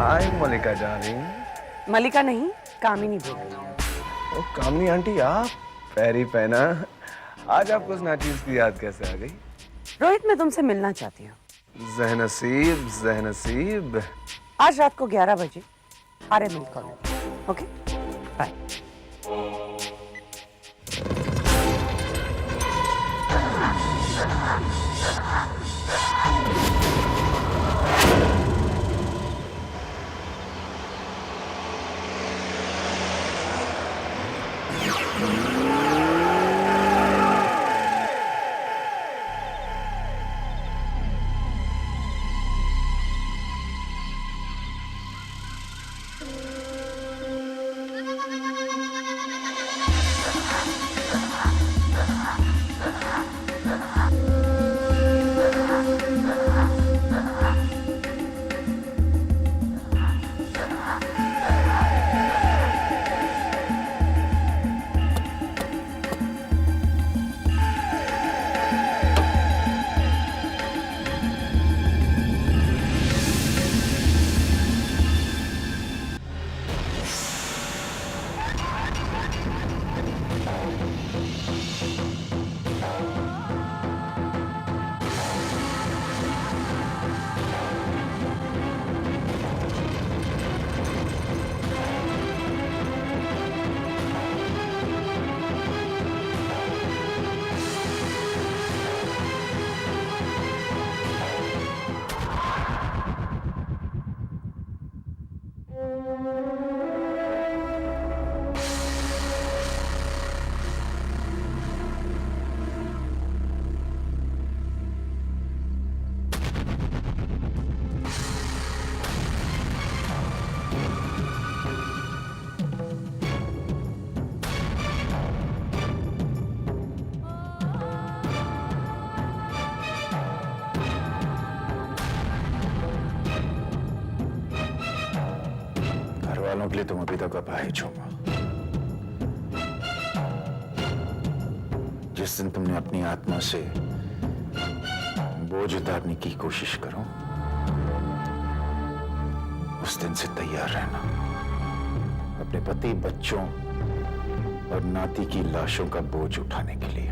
हाय मलिका darling. मलिका नहीं, कामिनी बोल रही हूँ। ओ कामिनी आंटी आप पैरी पहना। आज आपको उस नाचीज की याद कैसे आ गई? रोहित, मैं तुमसे मिलना चाहती हूँ। जहनसीब जहनसीब। आज रात को 11 बजे आर्य मिल कॉलोनी। Okay, bye. वालों के लिए तुम अभी तक अपाहिज हो। जिस दिन तुमने अपनी आत्मा से बोझ उतारने की कोशिश करो, उस दिन से तैयार रहना, अपने पति, बच्चों और नाती की लाशों का बोझ उठाने के लिए।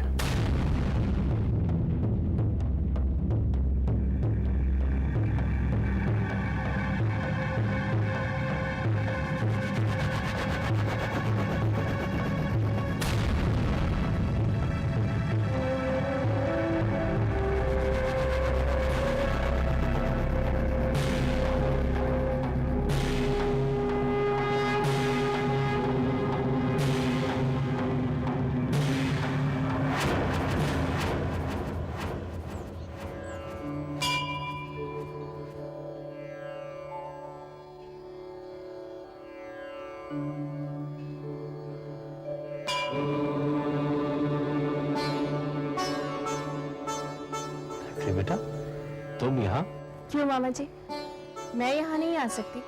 बेटा, तुम यहाँ? क्यों मामा जी, मैं यहाँ नहीं आ सकती?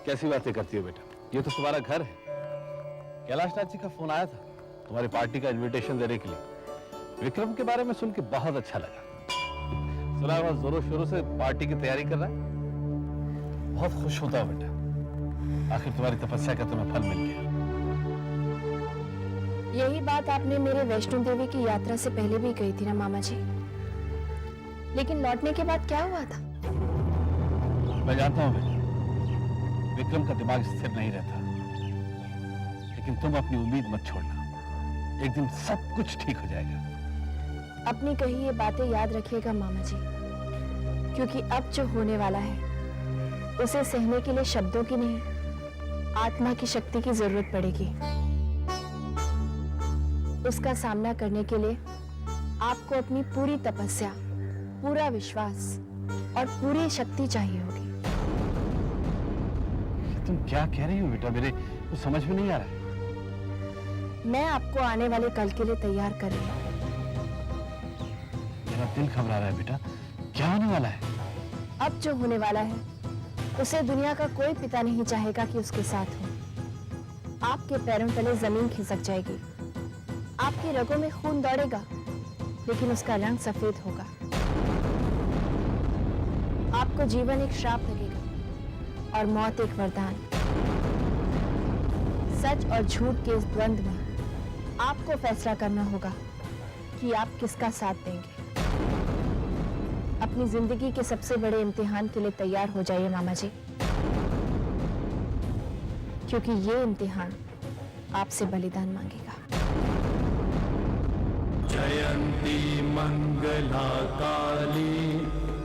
कैसी बातें करती हो बेटा, ये तो तुम्हारा घर है। कैलाश नाथ जी का फोन आया था तुम्हारी पार्टी का इनविटेशन देने के लिए। विक्रम के बारे में सुन के बहुत अच्छा लगा। सुना वह जोरों शोरों से पार्टी की तैयारी कर रहा है। बहुत खुश होता हूँ बेटा, आखिर तुम्हारी तपस्या का तुम्हें फल मिल गया। यही बात आपने मेरे वैष्णो देवी की यात्रा से पहले भी कही थी ना मामा जी, लेकिन लौटने के बाद क्या हुआ था? मैं जानता हूं बेटा, विक्रम का दिमाग स्थिर नहीं रहता, लेकिन तुम अपनी उम्मीद मत छोड़ना। एक दिन सब कुछ ठीक हो जाएगा। अपनी कही ये बातें याद रखिएगा मामा जी, क्योंकि अब जो होने वाला है उसे सहने के लिए शब्दों की नहीं, आत्मा की शक्ति की जरूरत पड़ेगी। उसका सामना करने के लिए आपको अपनी पूरी तपस्या, पूरा विश्वास और पूरी शक्ति चाहिए होगी। तुम क्या कह रही हो बेटा, मेरे कुछ समझ में नहीं आ रहा है। मैं आपको आने वाले कल के लिए तैयार कर रही हूँ। मेरा दिल घबरा रहा है बेटा, क्या होने वाला है? अब जो होने वाला है उसे दुनिया का कोई पिता नहीं चाहेगा कि उसके साथ हो। आपके पैरों तले जमीन खिसक जाएगी, आपकी रगों में खून दौड़ेगा, लेकिन उसका रंग सफेद होगा। आपको जीवन एक श्राप लगेगा और मौत एक वरदान। सच और झूठ के इस द्वंद्व में आपको फैसला करना होगा कि आप किसका साथ देंगे। अपनी जिंदगी के सबसे बड़े इम्तिहान के लिए तैयार हो जाइए मामा जी, क्योंकि ये इम्तिहान आपसे बलिदान मांगेगा। जयंती मंगला काली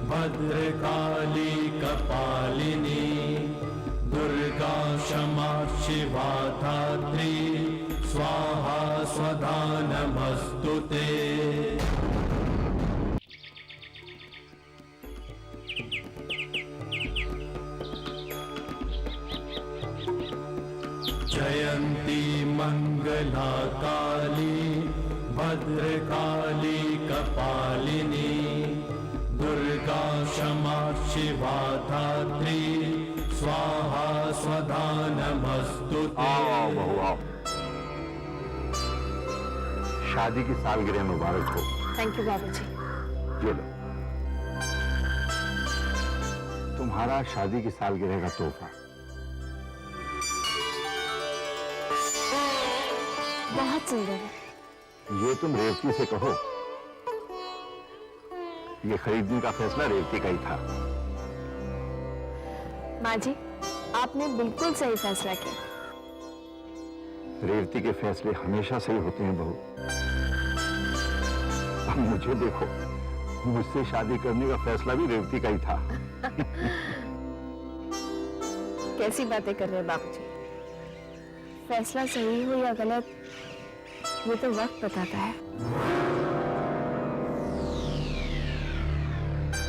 भद्रकाली कपालिनी दुर्गा क्षमा शिवा धात्री स्वाहा स्वधा नमस्तुते। जयंती मंगला काली भद्रकाली कपालिनी दुर्गा क्षमा शिवा धात्री स्वाहा स्वधा नमस्तुते। आओ बहू आओ, शादी की सालगिरह मुबारक हो। थैंक यू बाबूजी। ये लो तुम्हारा शादी की सालगिरह का तोहफा। बहुत सुंदर है। ये तुम रेवती से कहो, ये खरीदने का फैसला रेवती का ही था। माँ जी, आपने बिल्कुल सही फैसला किया। रेवती के फैसले हमेशा सही होते हैं बहू। अब मुझे देखो, मुझसे शादी करने का फैसला भी रेवती का ही था। कैसी बातें कर रहे हैं बाबूजी? फैसला सही हो या गलत, ये तो वक्त बताता है।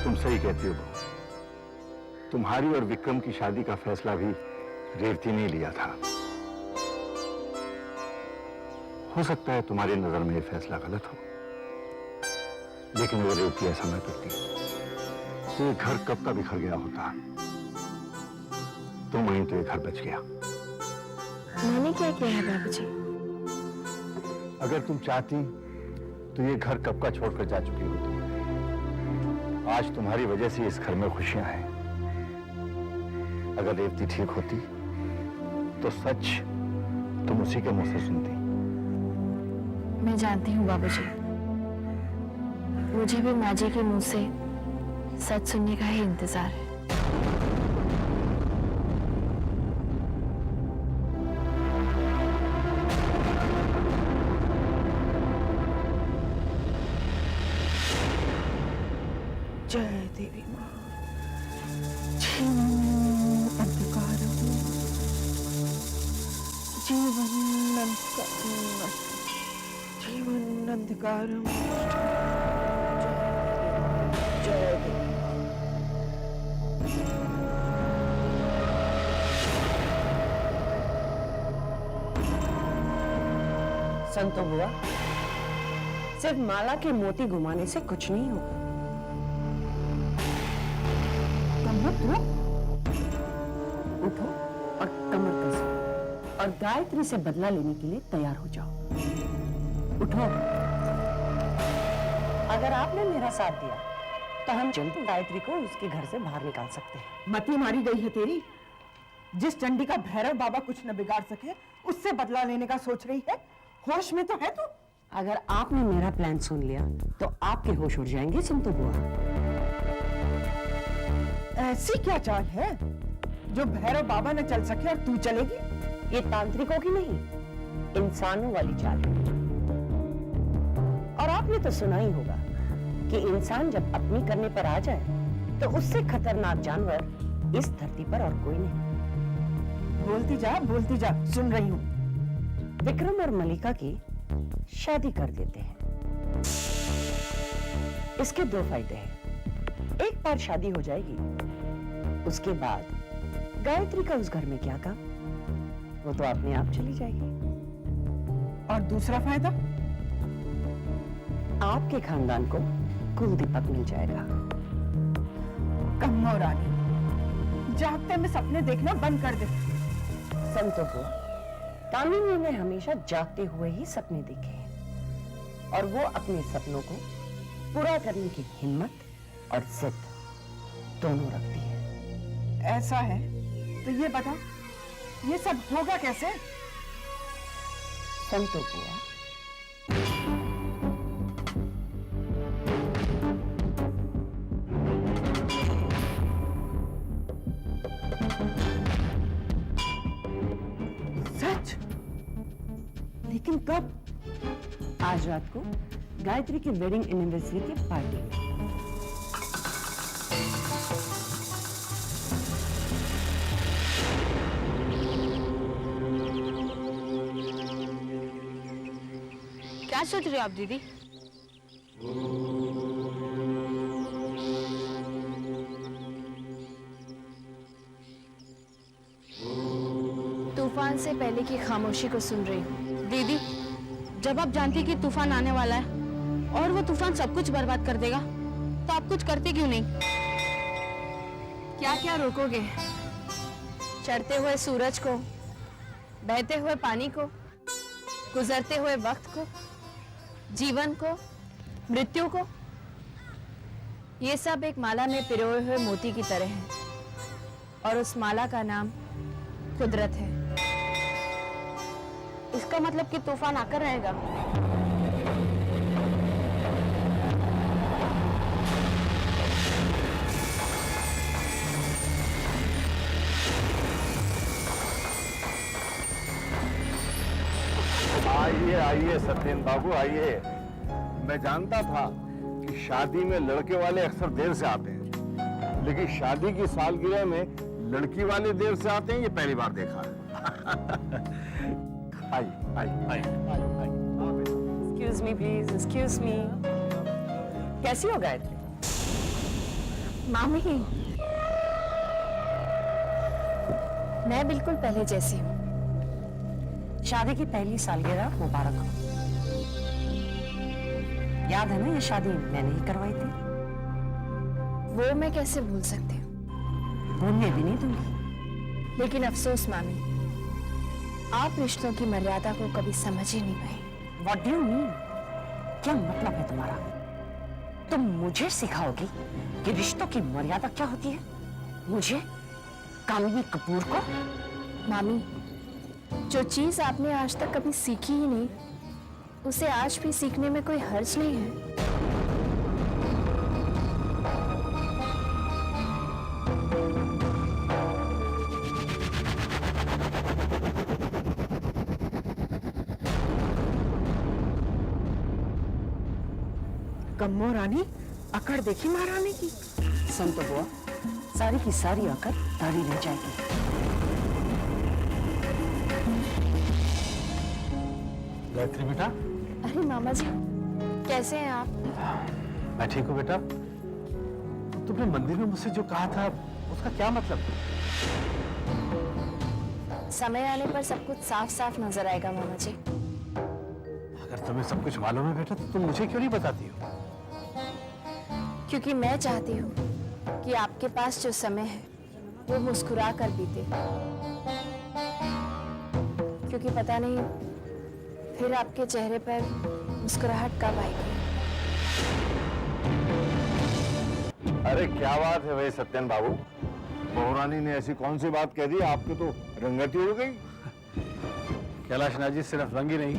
तुम सही कहती हो बहू। तुम्हारी और विक्रम की शादी का फैसला भी रेवती ने लिया था। हो सकता है तुम्हारी नजर में यह फैसला गलत हो, लेकिन अगर रेवती ऐसा न करती तो ये घर कब का बिखर गया होता। तुम वहीं तो ये घर बच गया। मैंने क्या किया है बाबूजी? अगर तुम चाहती तो ये घर कब का छोड़कर जा चुकी होती। आज तुम्हारी वजह से इस घर में खुशियां हैं। अगर रेवती ठीक होती तो सच तुम उसी के मुंह से सुनती। मैं जानती हूँ बाबूजी, मुझे भी माँ जी के मुंह से सच सुनने का ही इंतजार है। जय देवी माँ। अंधकारम जीवन अंधकारम जीवन अंधकारम। जय देवी। संतो बुआ, सिर्फ माला के मोती घुमाने से कुछ नहीं होगा। उठो और कमर कसो और गायत्री से बदला लेने के लिए तैयार हो जाओ। उठो। अगर आपने मेरा साथ दिया तो हम जल्द गायत्री को उसके घर से बाहर निकाल सकते हैं। मती मारी गई है तेरी। जिस चंडी का भैरव बाबा कुछ न बिगाड़ सके, उससे बदला लेने का सोच रही है। होश में तो है तू? अगर आपने मेरा प्लान सुन लिया तो आपके होश उड़ जाएंगे संतो बुआ। ऐसी क्या चाल है जो भैरव बाबा न चल सके और तू चलेगी? ये तांत्रिकों की नहीं, इंसानों वाली चाल है। और आपने तो सुना ही होगा कि इंसान जब अपनी करने पर आ जाए तो उससे खतरनाक जानवर इस धरती पर और कोई नहीं। बोलती जा, सुन रही हूँ। विक्रम और मलिका की शादी कर देते हैं। इसके दो फायदे हैं। एक बार शादी हो जाएगी, उसके बाद गायत्री का उस घर में क्या काम, वो तो अपने आप चली जाएगी। और दूसरा फायदा? आपके खानदान को कुल दीपक मिल जाएगा। कम्मो रानी, जागते में सपने देखना बंद कर दे। संतों को कामिनी ने हमेशा जागते हुए ही सपने देखे हैं और वो अपने सपनों को पूरा करने की हिम्मत और जिद दोनों रखती है। ऐसा है तो ये बता, ये सब होगा कैसे? संतो बुआ, सच? लेकिन कब? आज रात को गायत्री की वेडिंग एनिवर्सरी की पार्टी में। क्या सोच रहे हो आप दीदी? तूफान से पहले की खामोशी को सुन रही हूँ। दीदी, जब आप जानती कि तूफान आने वाला है और वो तूफान सब कुछ बर्बाद कर देगा, तो आप कुछ करते क्यों नहीं? क्या क्या रोकोगे? चढ़ते हुए सूरज को, बहते हुए पानी को, गुजरते हुए वक्त को, जीवन को, मृत्यु को? ये सब एक माला में पिरोए हुए मोती की तरह है, और उस माला का नाम कुदरत है। इसका मतलब कि तूफान आकर रहेगा। आइए आइए सत्येन बाबू आइए। मैं जानता था कि शादी में लड़के वाले अक्सर देर से आते हैं, लेकिन शादी की सालगिरह में लड़की वाले देर से आते हैं ये पहली बार देखा है। आइए आइए excuse me please, excuse me. कैसी हो गायत्री? मामी, मैं बिल्कुल पहले जैसी हूँ। शादी की पहली सालगिरह मुबारक हो। याद है ना, ये शादी मैंने ही करवाई थी। वो मैं कैसे भूल सकती हूँ? भूलने भी नहीं दूंगी। लेकिन अफसोस मामी, आप रिश्तों की मर्यादा को कभी समझ ही नहीं पाई। What do you mean? क्या मतलब है तुम्हारा? तुम मुझे सिखाओगी कि रिश्तों की मर्यादा क्या होती है? मुझे, कामिनी कपूर को? मामी, जो चीज आपने आज तक कभी सीखी ही नहीं, उसे आज भी सीखने में कोई हर्ज नहीं है। कम्मो रानी, अकड़ देखी महारानी की। संतो बुआ, सारी की सारी अकड़ तारी रह जाएगी। गायत्री बेटा, अरे मामा जी, कैसे हैं आप? मैं ठीक हूँ बेटा। तुमने मंदिर में मुझसे जो कहा था उसका क्या मतलब? समय आने पर सब कुछ साफ साफ नजर आएगा मामा जी। अगर तुम्हें सब कुछ मालूम है बेटा, तो तुम मुझे क्यों नहीं बताती हो? क्योंकि मैं चाहती हूँ कि आपके पास जो समय है वो मुस्कुरा कर बीते, क्योंकि पता नहीं फिर आपके चेहरे पर मुस्कुराहट कब आएगी। अरे क्या बात है भाई सत्येन बाबू, बहुरानी ने ऐसी कौन सी बात कह दी आपकी तो रंगत ही उड़ गई। कैलाश नाथ जी, सिर्फ रंग ही नहीं,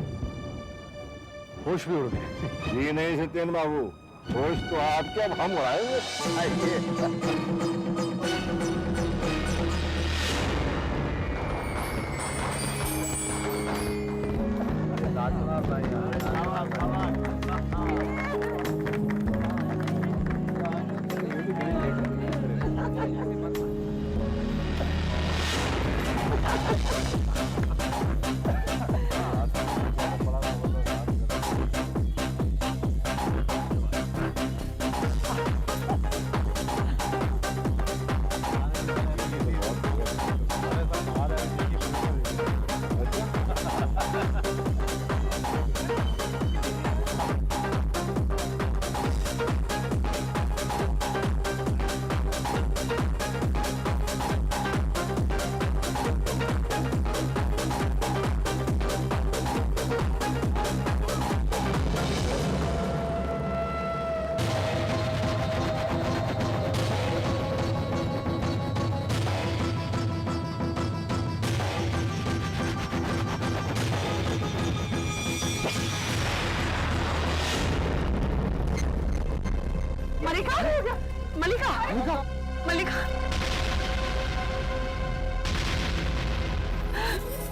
होश भी उड़ गए। जी नहीं सत्येन बाबू, होश तो आपके, अब हम उड़ाएंगे। आइए। मलिका मलिका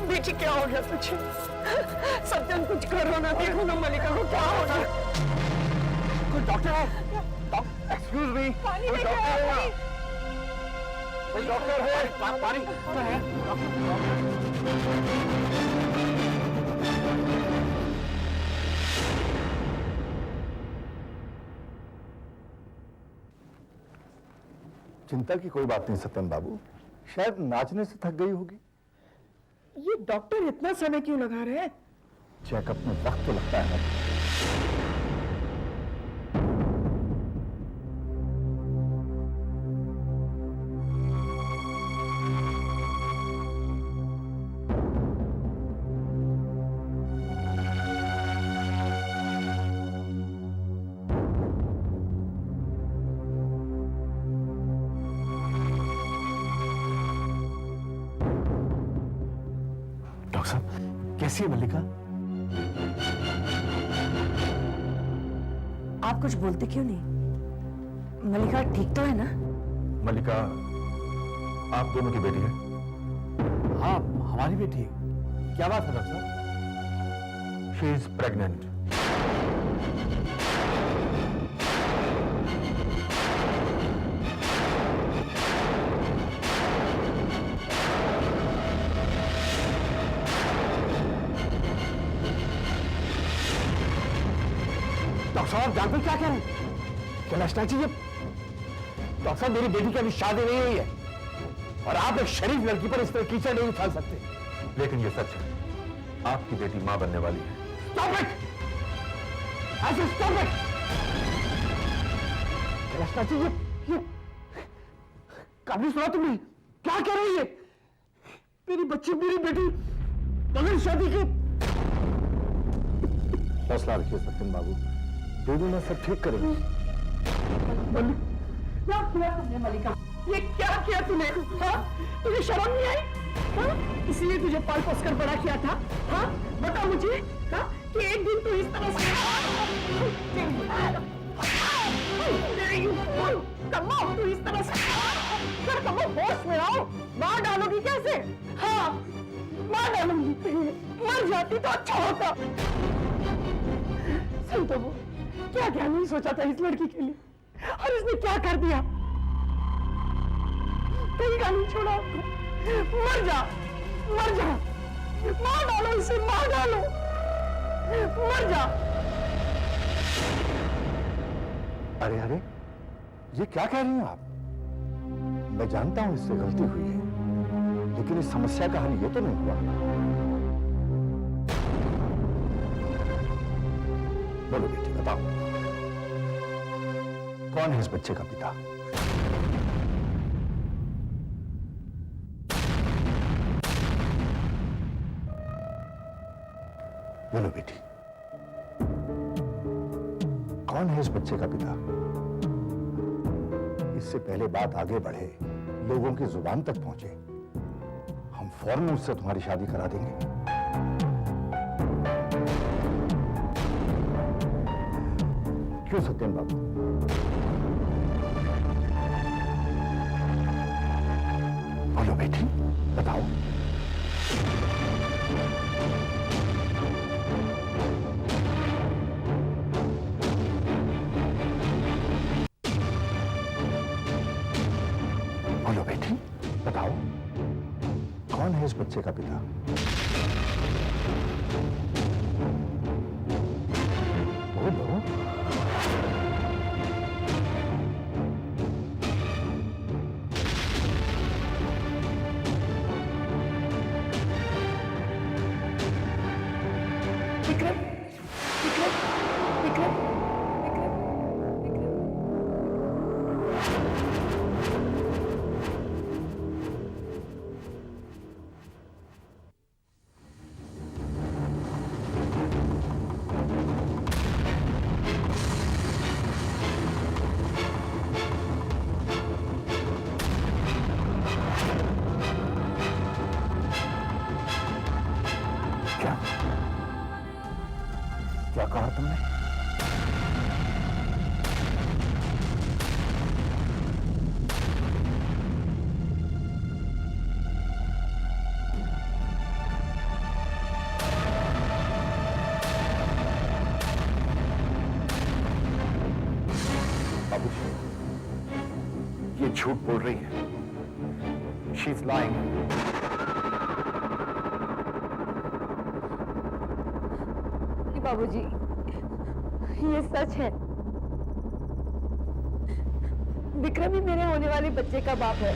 बेटी क्या हो गया तुझे? सत्यम कुछ करो ना, देखो ना मलिका को क्या हो रहा है। कोई डॉक्टर है? एक्सक्यूज मी, कोई डॉक्टर है? कोई डॉक्टर है? पानी तो है। चिंता की कोई बात नहीं सत्यन बाबू, शायद नाचने से थक गई होगी। ये डॉक्टर इतना समय क्यों लगा रहे हैं? चेकअप में वक्त तो लगता है। डॉक्टर साहब, कैसी है मल्लिका? आप कुछ बोलते क्यों नहीं? मलिका ठीक तो है ना? मल्लिका, आप दोनों की बेटी है? हाँ, हमारी बेटी है। क्या बात है डॉक्टर साहब? She is pregnant. डॉक्टर साहब जानते क्या कह रहे हैं? कैलाशनाथ जी, डॉक्टर साहब मेरी बेटी की अभी शादी नहीं हुई है और आप एक शरीफ लड़की पर इस तरह कीचड़ नहीं उछाल सकते। लेकिन ये सच है, आपकी बेटी मां बनने वाली है। Stop it! I said stop it! Kailashnath जी, ये काबिल सुना तुमने? क्या कह रही है? मेरी बच्ची, मेरी बेटी बगैर शादी के। हौसला रखिए सत्यन बाबू, दो दिन में सब ठीक करेंगे। क्या किया तुमने मलिका? ये क्या किया तूने? हाँ? तुझे शर्म नहीं आई? हाँ? इसलिए तुझे पाल पोस कर बड़ा किया था? हाँ? बता मुझे, हाँ? कि एक दिन तू इस तरह से कमाओ, तू इस तरह से कमाओ, होश में आओ। मार डालोगी कैसे? हाँ, मार डालूंगी। मर जाती तो अच्छा होता। सुन तो वो क्या क्या नहीं सोचा था इस लड़की के लिए, और इसने क्या कर दिया। कहीं का नहीं छोड़ा आपको। मर जा, मर जा, मार डालो इसे, मार डालो, मर जा। अरे अरे, ये क्या कह रही हैं आप? मैं जानता हूं इससे गलती हुई है, लेकिन इस समस्या का हल ये तो नहीं हुआ। बोलो बेटी, बताओ कौन है इस बच्चे का पिता? बोलो बेटी, कौन है इस बच्चे का पिता? इससे पहले बात आगे बढ़े, लोगों की जुबान तक पहुंचे, हम फौरन उससे तुम्हारी शादी करा देंगे। क्यों सत्यन बाबू? बोलो बेटी, बताओ। बोलो बेटी, बताओ कौन है इस बच्चे का पिता? बोलो। विक्रम, विक्रम, विक्रम, विक्रम, विक्रम। ये झूठ बोल रही है। She is lying. बाबूजी, ये सच है। विक्रम ही मेरे होने वाले बच्चे का बाप है।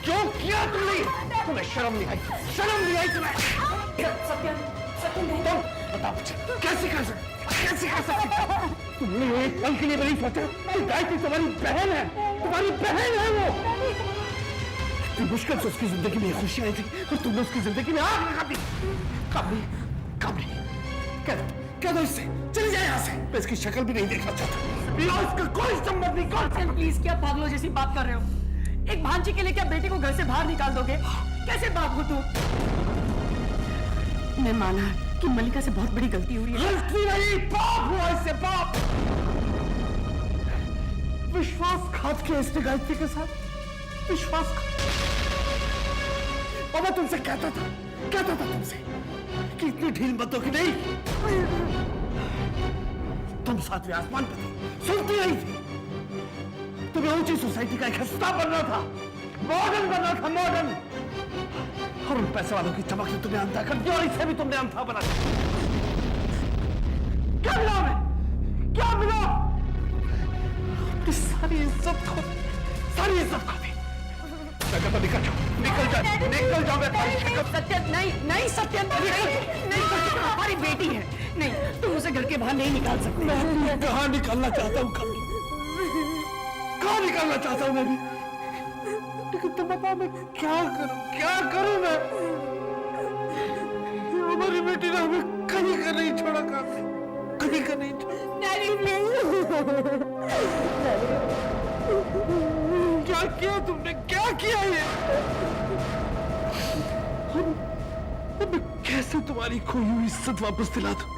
क्यों किया तुमने? तुम्हें शर्म नहीं आई? शर्म नहीं आई तुम्हें? सत्य, सत्य नहीं। तुम बताओ मुझे, कैसे कर सकते? कैसे कर सकते? तुमने एक पल के लिए नहीं सोचा कि गायत्री तुम्हारी बहन है, तुम्हारी बहन है वो। इतनी मुश्किल से उसकी जिंदगी में खुशी आई थी और तुमने उसकी जिंदगी में आग लगा दी। कामनी, कामनी, कह दो इससे, चली जाए यहाँ से। मैं इसकी शक्ल भी नहीं देखना चाहता। इसका कोई संबंध नहीं। कौन? प्लीज, क्या पागलों जैसी बात कर रहे हो? एक भांजी के लिए क्या बेटे को घर से बाहर निकाल दोगे? कैसे बाप हो तुम? मैं माना कि मल्लिका से बहुत बड़ी गलती हुई है। गलती नहीं, पाप हुआ इससे, पाप। विश्वासघात किया इसने गायत्री के साथ, विश्वासघात। और मैं तुमसे कहता था तुमसे कि इतनी ढील मत दो कि नहीं। तुम सातवें आसमान पर थे, सुनती नहीं थी। तुम्हें ऊंची सोसाइटी का एक हिस्सा बनना था, मॉडर्न बनना था, मॉडर्न। और उन पैसे वालों की चमक ने तुम्हें अंधा कर दिया और इसे भी तुमने अंधा बना दिया। क्या मिला हमें? क्या मिला? अपनी सारी इज्जत खो दी। मैं कहता निकल जाओ, निकल जाओ। सत्य नहीं, नहीं सत्य नहीं, सत्य हमारी बेटी है। नहीं, तुम उसे घर के बाहर नहीं निकाल सकते। मैं कहाँ निकालना चाहता हूँ कभी, कहाँ निकालना चाहता हूँ मैं भी, लेकिन तुम बताओ मैं क्या करूँ मैं? हमारी बेटी ने हमें कहीं का नहीं छोड़ा, कहीं का नहीं छोड़ा। क्या किया तुमने? क्या किया ये? अब मैं कैसे तुम्हारी खोई हुई इज्जत वापस दिला दूं?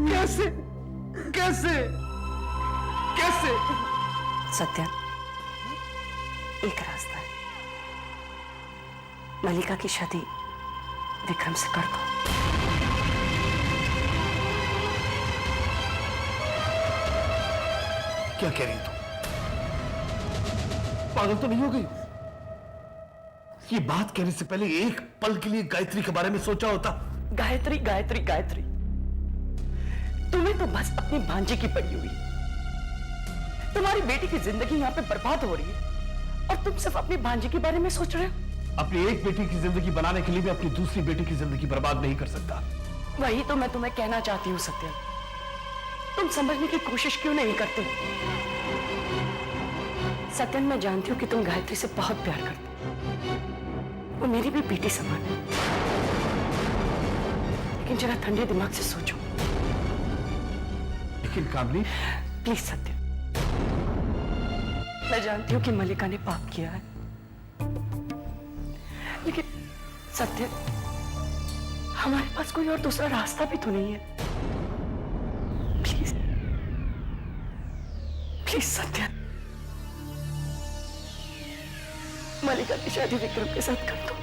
कैसे कैसे कैसे? सत्या, एक रास्ता है। मल्लिका की शादी विक्रम से कर दो। क्या कह रही है तुम? पागल तो नहीं हो गई? ये बात कहने से पहले एक पल के लिए गायत्री के बारे में सोचा होता। गायत्री, गायत्री, गायत्री, तुम्हें तो बस अपनी भांजे की पड़ी हुई। तुम्हारी बेटी की जिंदगी यहाँ पे बर्बाद हो रही है और तुम सिर्फ अपनी भांजे के बारे में सोच रहे हो। अपनी एक बेटी की जिंदगी बनाने के लिए भी अपनी दूसरी बेटी की जिंदगी बर्बाद नहीं कर सकता। वही तो मैं तुम्हें कहना चाहती हूँ सत्या, तुम समझने की कोशिश क्यों नहीं करते? सत्यन, मैं जानती हूँ कि तुम गायत्री से बहुत प्यार करते हो, वो मेरी भी बेटी समान है। लेकिन जरा ठंडे दिमाग से सोचो। लेकिन कामनी, प्लीज सत्य, मैं जानती हूँ कि मल्लिका ने पाप किया है, लेकिन सत्य, हमारे पास कोई और दूसरा रास्ता भी तो नहीं है। प्लीज, प्लीज सत्य, मल्लिका की शादी विक्रम के साथ कर दो।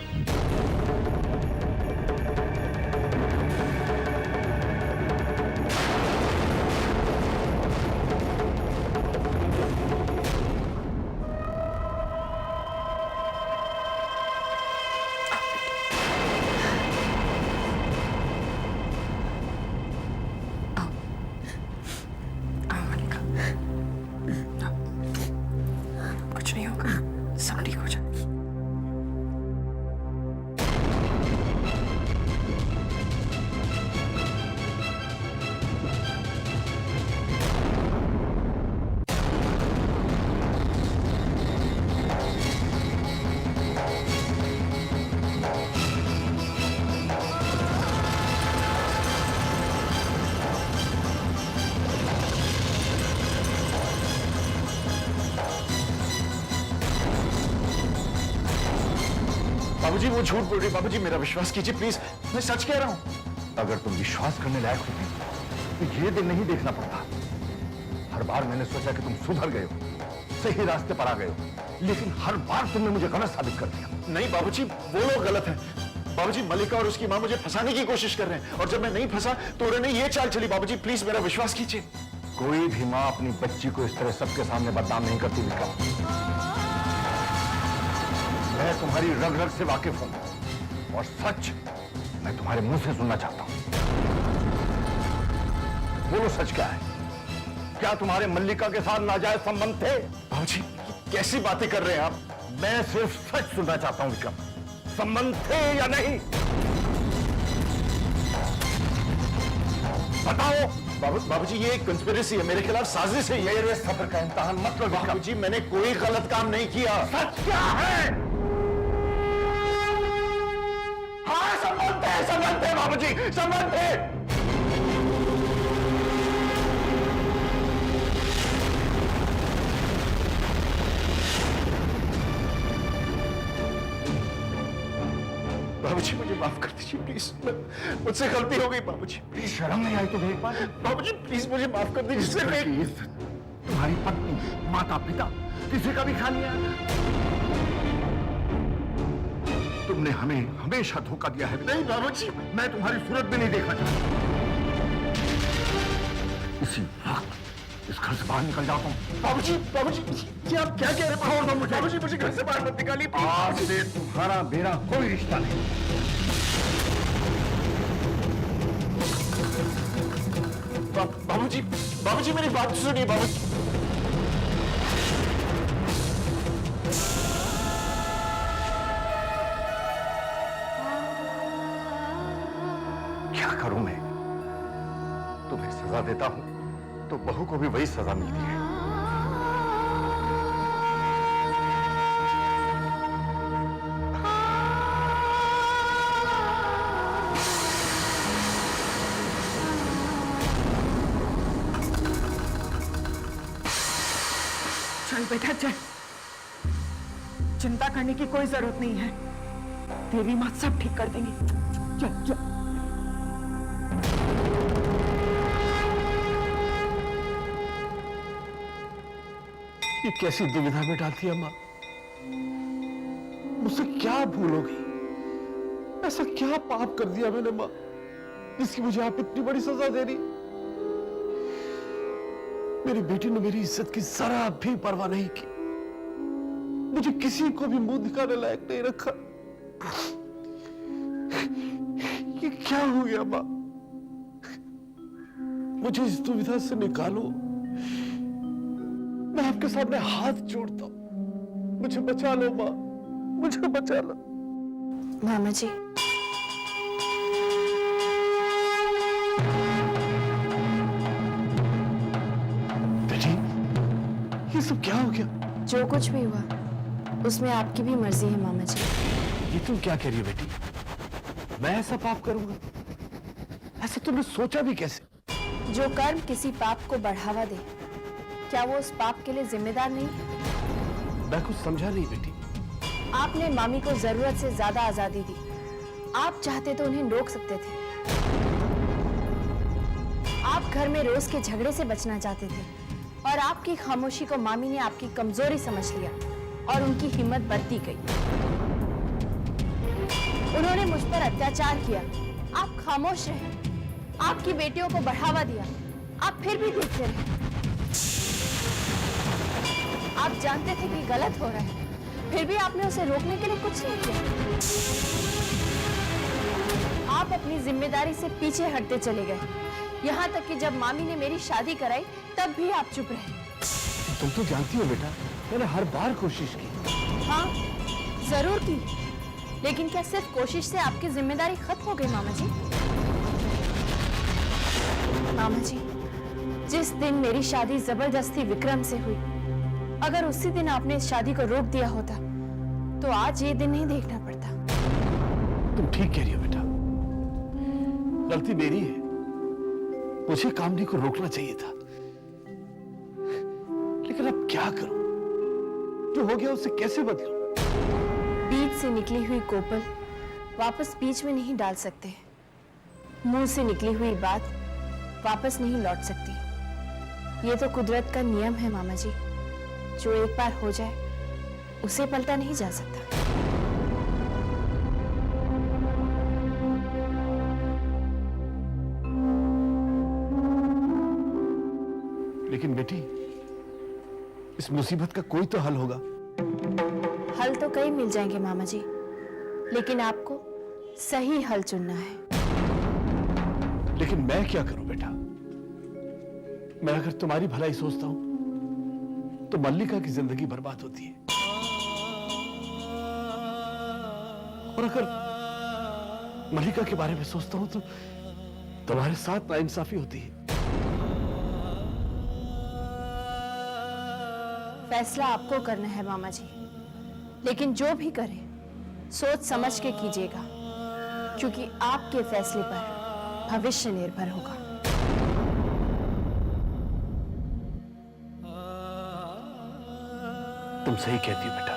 कुछ नहीं होगा, सब ठीक हो जाए। बाबूजी वो झूठ बोल रही। बाबूजी मेरा विश्वास कीजिए प्लीज, मैं सच कह रहा हूँ। अगर तुम विश्वास करने लायक होते तो ये दिन नहीं देखना पड़ता। हर बार मैंने सोचा कि तुम सुधर गए हो, सही रास्ते पर आ गए हो, लेकिन हर बार तुमने मुझे गलत साबित कर दिया। नहीं बाबूजी, वो लोग गलत हैं। बाबूजी मलिका और उसकी माँ मुझे फंसाने की कोशिश कर रहे हैं, और जब मैं नहीं फंसा तो उन्होंने ये चाल चली। बाबूजी प्लीज मेरा विश्वास कीजिए। कोई भी माँ अपनी बच्ची को इस तरह सबके सामने बदनाम नहीं करती विक्रम। मैं तुम्हारी रग रग से वाकिफ हूं, और सच मैं तुम्हारे मुंह से सुनना चाहता हूं। बोलो सच क्या है? क्या तुम्हारे मल्लिका के साथ नाजायज संबंध थे? बाबूजी कैसी बातें कर रहे हैं आप? मैं सिर्फ सच सुनना चाहता हूं विक्रम, संबंध थे या नहीं? बताओ। बाबूजी ये एक कंस्पिरेसी है, मेरे खिलाफ साजिश है। ये सब्र का इम्तिहान मत लो बाबूजी, मैंने कोई गलत काम नहीं किया। सच क्या है? हाँ संबंध है बाबूजी, संबंध है। बाबूजी मुझे माफ कर दीजिए प्लीज, मुझसे गलती हो गई बाबूजी। प्लीज शर्म नहीं आई तुम्हें एक बार? बाबूजी प्लीज मुझे माफ कर दीजिए। तुम्हारी पत्नी, माता पिता, किसी का भी ख्याल नहीं आया। तुमने हमें हमेशा धोखा दिया है। नहीं बाबूजी, मैं तुम्हारी सूरत भी नहीं देखना चाहता। इसी वक्त इस घर से बाहर निकल जाता हूँ। बाबूजी ये आप क्या कह रहे हैं? बाबूजी मुझे घर से बाहर मत निकालिए। आज से तुम्हारा मेरा कोई रिश्ता नहीं। बाबूजी मेरी बात सुनिए। बाबूजी क्या करूं मैं? तुम्हें सजा देता हूं तो बहू को भी वही सजा मिलती है। चल बेटा चल, चिंता करने की कोई जरूरत नहीं है। देवी माँ सब ठीक कर देंगी। चल चल। ये कैसी दुविधा में डालती है मां? मुझसे क्या भूल हो गई? ऐसा क्या पाप कर दिया मैंने मां, जिसकी मुझे आप इतनी बड़ी सजा दे रही? मेरी बेटी ने मेरी इज्जत की जरा भी परवाह नहीं की, मुझे किसी को भी मुंह दिखाने लायक नहीं रखा। ये क्या हो गया मां? मुझे इस दुविधा से निकालो, मैं आपके सामने हाथ जोड़ता हूं। मुझे बचा लो मां, मुझे बचा लो। मामा जी, बेटी ये सब क्या हो गया? जो कुछ भी हुआ उसमें आपकी भी मर्जी है मामा जी। ये तुम क्या कह रही हो बेटी? मैं ऐसा पाप करूंगा? ऐसा तुमने सोचा भी कैसे? जो कर्म किसी पाप को बढ़ावा दे, क्या वो उस पाप के लिए जिम्मेदार नहीं? मैं कुछ समझा नहीं बेटी। आपने मामी को जरूरत से ज्यादा आजादी दी। आप चाहते तो उन्हें रोक सकते थे। आप घर में रोज के झगड़े से बचना चाहते थे, और आपकी खामोशी को मामी ने आपकी कमजोरी समझ लिया और उनकी हिम्मत बढ़ती गई। उन्होंने मुझ पर अत्याचार किया, आप खामोश रहे। आपकी बेटियों को बढ़ावा दिया, आप फिर भी देखते रहे। आप जानते थे कि गलत हो रहा है, फिर भी आपने उसे रोकने के लिए कुछ नहीं किया। आप अपनी जिम्मेदारी से पीछे हटते चले गए, यहाँ तक कि जब मामी ने मेरी शादी कराई तब भी आप चुप रहे। तुम तो जानती हो बेटा, मैंने हर बार कोशिश की। हाँ जरूर की, लेकिन क्या सिर्फ कोशिश से आपकी जिम्मेदारी खत्म हो गई मामा जी? मामा जी, जिस दिन मेरी शादी जबरदस्ती विक्रम से हुई, अगर उसी दिन आपने इस शादी को रोक दिया होता तो आज ये दिन नहीं देखना पड़ता। तुम ठीक कह रही हो बेटा, गलती मेरी है। मुझे कामनी को रोकना चाहिए था, लेकिन अब क्या करूं? जो हो गया उसे कैसे बदलूं? बीच से निकली हुई कोपल वापस बीच में नहीं डाल सकते। मुंह से निकली हुई बात वापस नहीं लौट सकती। ये तो कुदरत का नियम है मामा जी, जो एक बार हो जाए उसे पलटा नहीं जा सकता। लेकिन बेटी, इस मुसीबत का कोई तो हल होगा। हल तो कई मिल जाएंगे मामा जी, लेकिन आपको सही हल चुनना है। लेकिन मैं क्या करूं बेटा? मैं अगर तुम्हारी भलाई सोचता हूं तो मल्लिका की जिंदगी बर्बाद होती है, और अगर मल्लिका के बारे में सोचता हूं तो तुम्हारे साथ नाइंसाफी होती है। फैसला आपको करना है मामा जी, लेकिन जो भी करें सोच समझ के कीजिएगा, क्योंकि आपके फैसले पर भविष्य निर्भर होगा। तुम सही कहती हो बेटा।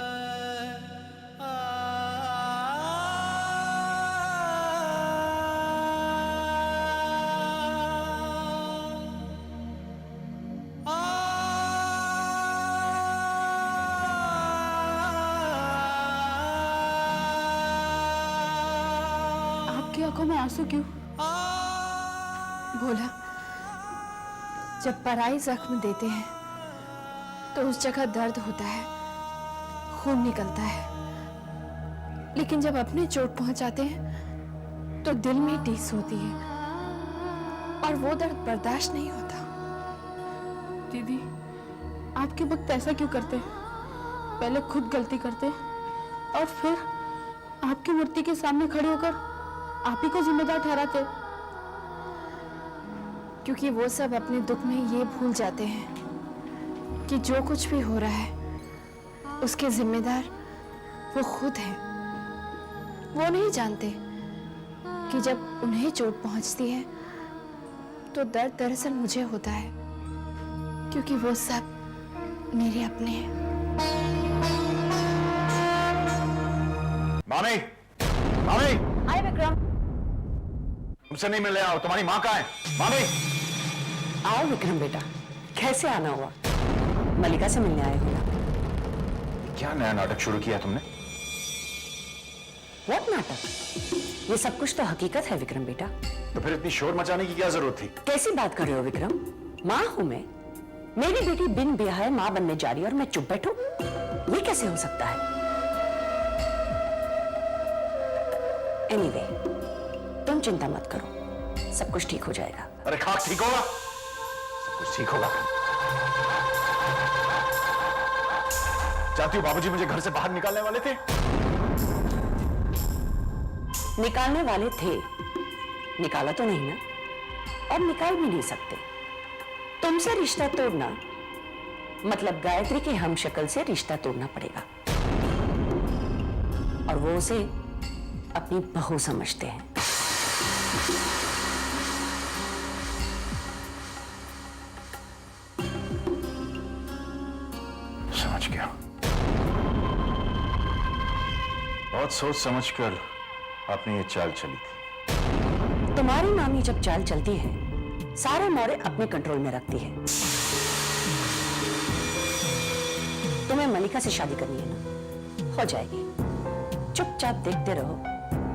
आपकी आंखों में आंसू क्यों? बोला, जब पराई जख्म देते हैं तो उस जगह दर्द होता है, खून निकलता है, लेकिन जब अपने चोट पहुंचाते हैं तो दिल में टीस होती है और वो दर्द बर्दाश्त नहीं होता। दीदी, आपके वक्त ऐसा क्यों करते? पहले खुद गलती करते और फिर आपकी मूर्ति के सामने खड़े होकर आप ही को जिम्मेदार ठहराते। क्योंकि वो सब अपने दुख में ये भूल जाते हैं कि जो कुछ भी हो रहा है उसके जिम्मेदार वो खुद हैं। वो नहीं जानते कि जब उन्हें चोट पहुंचती है तो दर्द दरअसल मुझे होता है, क्योंकि वो सब मेरे अपने हैं। मामी, मामी, आए विक्रम। तुमसे नहीं मिलने आओ, तुम्हारी माँ कहाँ है? मामी, आओ विक्रम बेटा, कैसे आना हुआ? मल्लिका से मिलने आए हो ना? क्या नया नाटक शुरू किया तुमने? व्हाट नाटक? ये सब कुछ तो हकीकत है विक्रम बेटा। तो फिर इतनी शोर मचाने की क्या जरूरत थी? कैसी बात कर रहे हो विक्रम? माँ हूं मैं, मेरी बेटी बिन ब्याहे माँ बनने जा रही है और मैं चुप बैठूं? ये कैसे हो सकता है? एनीवे, तुम चिंता मत करो, सब कुछ ठीक हो जाएगा। अरे खाक ठीक होगा, सब कुछ ठीक होगा। जानती हो बाबूजी मुझे घर से बाहर निकालने वाले थे। निकालने वाले थे, निकाला तो नहीं ना, और निकाल भी नहीं सकते। तुमसे रिश्ता तोड़ना मतलब गायत्री के हमशक्ल से रिश्ता तोड़ना पड़ेगा, और वो उसे अपनी बहू समझते हैं। समझ गया। बहुत सोच समझकर आपने ये चाल चली थी। तुम्हारी मामी जब चाल चलती है सारे मोरे अपने कंट्रोल में रखती है। तुम्हें मल्लिका से शादी करनी है ना, हो जाएगी। चुपचाप देखते रहो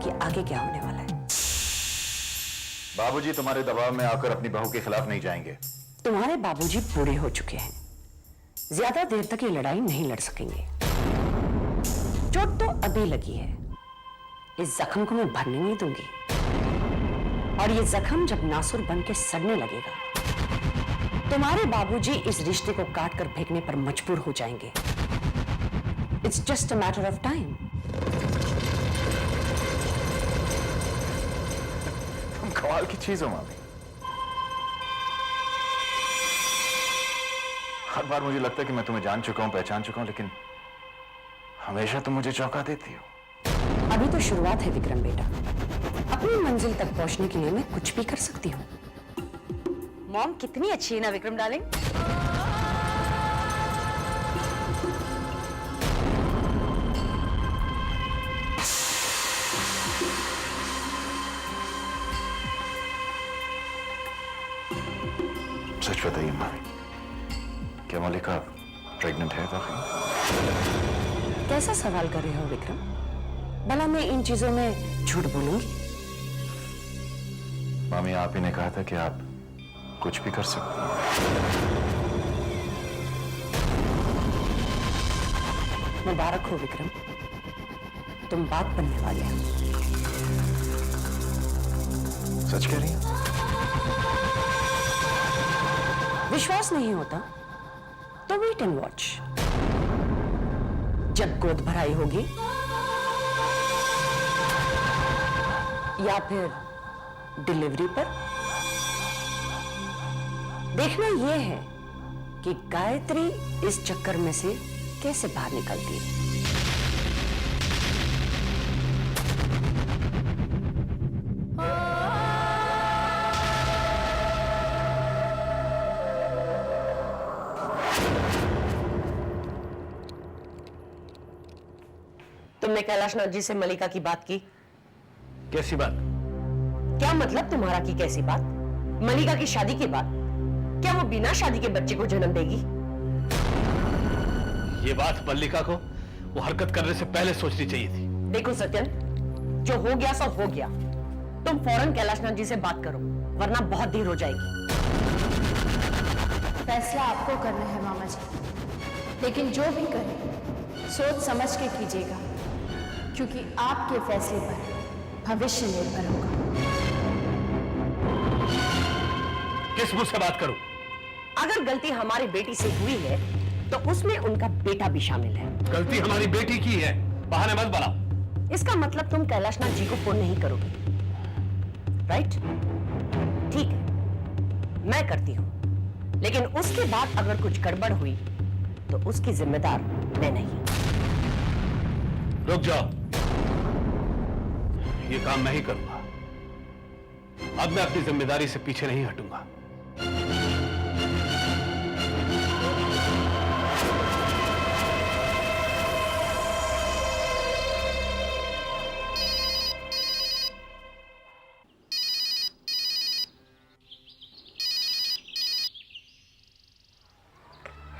कि आगे क्या होने वाला है। बाबूजी तुम्हारे दबाव में आकर अपनी बहू के खिलाफ नहीं जाएंगे। तुम्हारे बाबूजी बूढ़े हो चुके हैं, ज्यादा देर तक ये लड़ाई नहीं लड़ सकेंगे। चोट तो अभी लगी है, इस जख्म को मैं भरने नहीं दूंगी, और ये जख्म जब नासुर बन के सड़ने लगेगा तुम्हारे बाबूजी इस रिश्ते को काट कर फेंकने पर मजबूर हो जाएंगे। It's just a matter of time. तुम कमाल की चीज हो मामी। हर बार मुझे लगता है कि मैं तुम्हें जान चुका हूं, पहचान चुका हूं, लेकिन हमेशा तुम मुझे चौंका देती हो। अभी तो शुरुआत है विक्रम बेटा, अपनी मंजिल तक पहुंचने के लिए मैं कुछ भी कर सकती हूँ। मॉम कितनी अच्छी है ना विक्रम डार्लिंग। सच बताइए मामी, क्या मलिका प्रेग्नेंट है वाकई? कैसा सवाल कर रहे हो विक्रम? भला मैं इन चीजों में झूठ बोलूंगी? मामी, आप ही ने कहा था कि आप कुछ भी कर सकते हैं। मुबारक हो विक्रम, तुम बाप बनने वाले हो। सच कह रही हैं? विश्वास नहीं होता तो वेट एंड वॉच। जब गोद भराई होगी या फिर डिलीवरी पर, देखना यह है कि गायत्री इस चक्कर में से कैसे बाहर निकलती है। तुमने कैलाशनाथ जी से मलिका की बात की? कैसी बात? क्या मतलब तुम्हारा की कैसी बात? मलिका की शादी के बाद क्या वो बिना शादी के बच्चे को जन्म देगी? ये बात मल्लिका को वो हरकत करने से पहले सोचनी चाहिए थी। देखो सत्यन, जो हो गया सो हो गया। तुम फौरन कैलाशनाथ जी से बात करो, वरना बहुत देर हो जाएगी। फैसला आपको करना है मामा जी, लेकिन जो भी करें सोच समझ के कीजिएगा, क्योंकि आपके फैसले पर भविष्य निर्भर होगा। किस मुंह से बात करूं? अगर गलती हमारी बेटी से हुई है तो उसमें उनका बेटा भी शामिल है। गलती हमारी बेटी की है, बहाने मत बनाओ। इसका मतलब तुम कैलाशनाथ जी को फोन नहीं करोगे, राइट? ठीक है, मैं करती हूं, लेकिन उसके बाद अगर कुछ गड़बड़ हुई तो उसकी जिम्मेदार मैं नहीं। रुक जाओ, ये काम मैं ही करूंगा। अब मैं अपनी जिम्मेदारी से पीछे नहीं हटूंगा।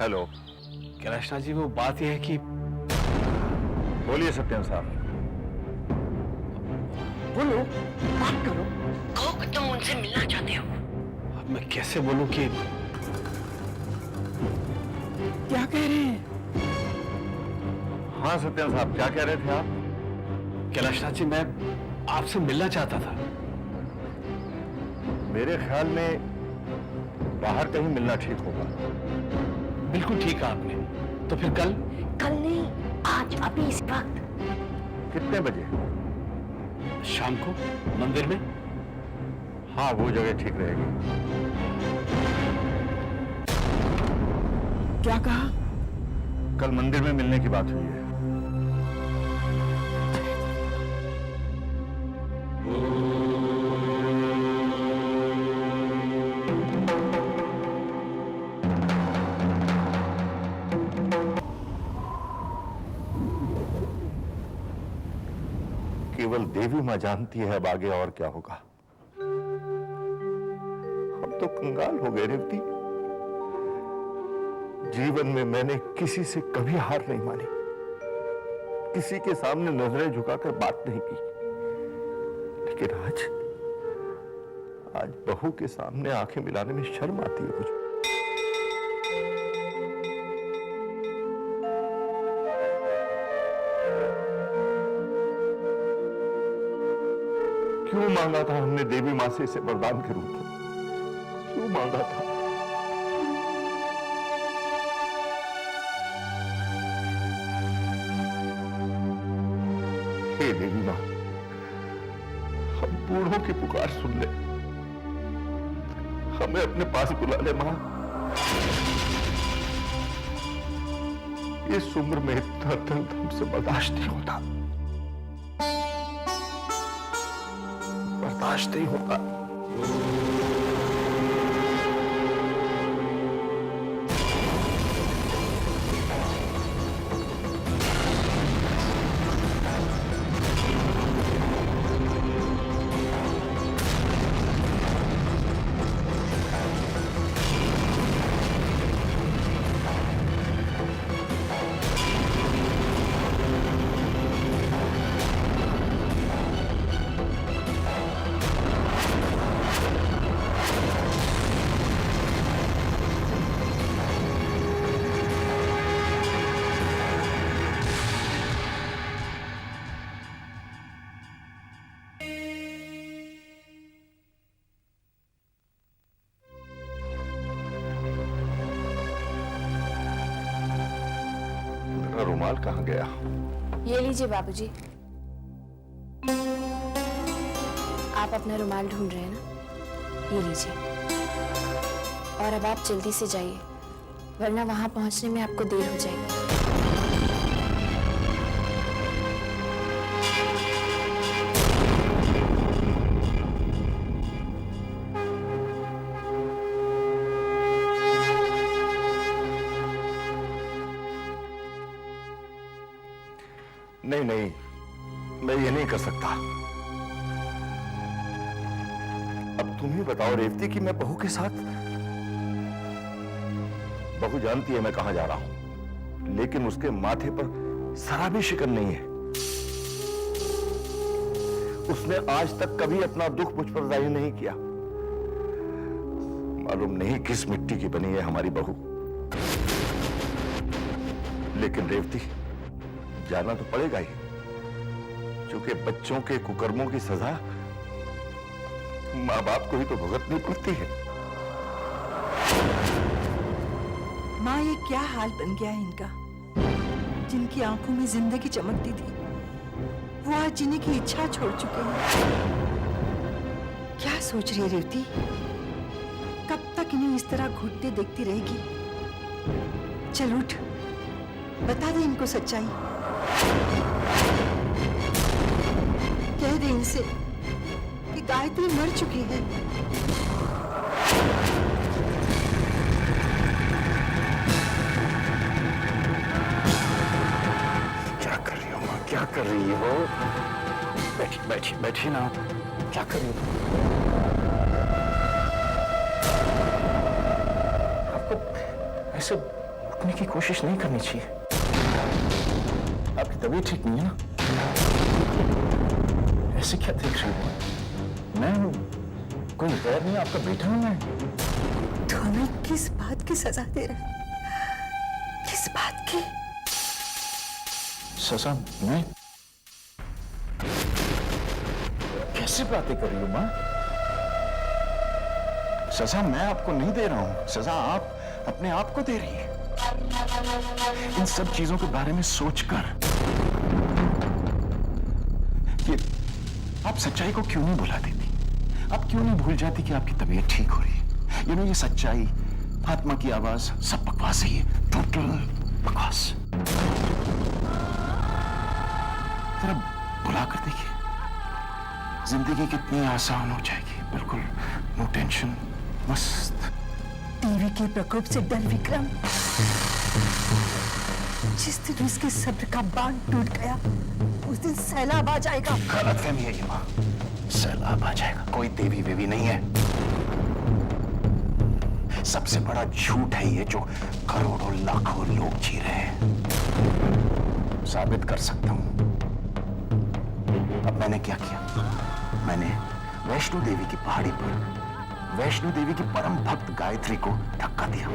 हेलो। कैलाशनाथ जी, वो बात यह है कि बोलिए सत्यम साहब। बोलो, बात करो, कहो कि तुम उनसे मिलना चाहते हो। अब मैं कैसे बोलूं कि क्या कह रहे हैं? हाँ सत्यम साहब, क्या कह रहे थे आप? कैलाशनाथ जी, मैं आपसे मिलना चाहता था। मेरे ख्याल में बाहर कहीं मिलना ठीक होगा। बिल्कुल ठीक कहा आपने। तो फिर कल? कल नहीं, आज, अभी इस वक्त। कितने बजे? शाम को मंदिर में। हाँ, वो जगह ठीक रहेगी। क्या कहा? कल मंदिर में मिलने की बात हुई है। केवल देवी मां जानती है अब आगे और क्या होगा। हम तो कंगाल हो गए रेवती। जीवन में मैंने किसी से कभी हार नहीं मानी, किसी के सामने नजरें झुकाकर बात नहीं की, लेकिन आज बहू के सामने आंखें मिलाने में शर्म आती है मुझे। क्यों मांगा था हमने देवी मां से इसे वरदान के रूप में? क्यों मांगा था? हे देवी मां, हम बूढ़ों की पुकार सुन ले, हमें अपने पास बुला ले मां। इस उम्र में इतना दर्द हमसे बर्दाश्त नहीं होता, बर्दाश्त नहीं होता। मेरा रुमाल कहाँ गया? ये लीजिए बाबूजी। आप अपना रुमाल ढूंढ रहे हैं ना, ये लीजिए। और अब आप जल्दी से जाइए, वरना वहां पहुंचने में आपको देर हो जाएगी। नहीं नहीं, मैं ये नहीं कर सकता। अब तुम ही बताओ रेवती कि मैं बहू के साथ। बहू जानती है मैं कहां जा रहा हूं, लेकिन उसके माथे पर जरा भी शिकन नहीं है। उसने आज तक कभी अपना दुख मुझ पर जाहिर नहीं किया। मालूम नहीं किस मिट्टी की बनी है हमारी बहू, लेकिन रेवती जाना तो पड़ेगा ही, क्योंकि बच्चों के कुकर्मों की सजा माँ बाप को ही तो भुगतनी पड़ती है। माँ, ये क्या हाल बन गया है इनका। जिनकी आंखों में जिंदगी चमकती थी, वो आज जीने की इच्छा छोड़ चुके हैं। क्या सोच रही है रेवती? कब तक इन्हें इस तरह घुटते देखती रहेगी? चल उठ, बता दे इनको सच्चाई। कह दे इनसे कि गायत्री मर चुकी है। क्या कर रही हो माँ, क्या कर रही हो? बैठी बैठी बैठी ना, क्या कर रही हो? आपको ऐसे उठने की कोशिश नहीं करनी चाहिए। आपकी तबीयत ठीक नहीं है ना? ऐसे क्या देख रही हो? मैं कोई गैर नहीं, आपका बेटा हूं मैं। तो हमें किस बात की सजा दे रहा है? किस बात की? सजा? मैं? कैसे बातें कर रही हो माँ? सजा मैं आपको नहीं दे रहा हूं, सजा आप अपने आप को दे रही है। इन सब चीजों के बारे में सोचकर ये आप सच्चाई को क्यों नहीं भुला देती? आप क्यों नहीं भूल जाती कि आपकी तबीयत ठीक हो रही है? ये सच्चाई, आत्मा की आवाज, सब बकवास है ये, टोटल बकवास। जरा भुला कर देखिए, जिंदगी कितनी आसान हो जाएगी। बिल्कुल नो टेंशन, मस्त। टीवी के प्रकोप से डर विक्रम। जिस दिन उसके सब्र का बांध टूट गया, उस दिन सैलाब आ जाएगा। गलतफहमी है ये माँ, सैलाब आ जाएगा। कोई देवी वेवी नहीं है। सबसे बड़ा झूठ है ये जो करोड़ों लाखों लोग जी रहे हैं। साबित कर सकता हूं। अब मैंने क्या किया? मैंने वैष्णो देवी की पहाड़ी पर वैष्णो देवी की परम भक्त गायत्री को धक्का दिया।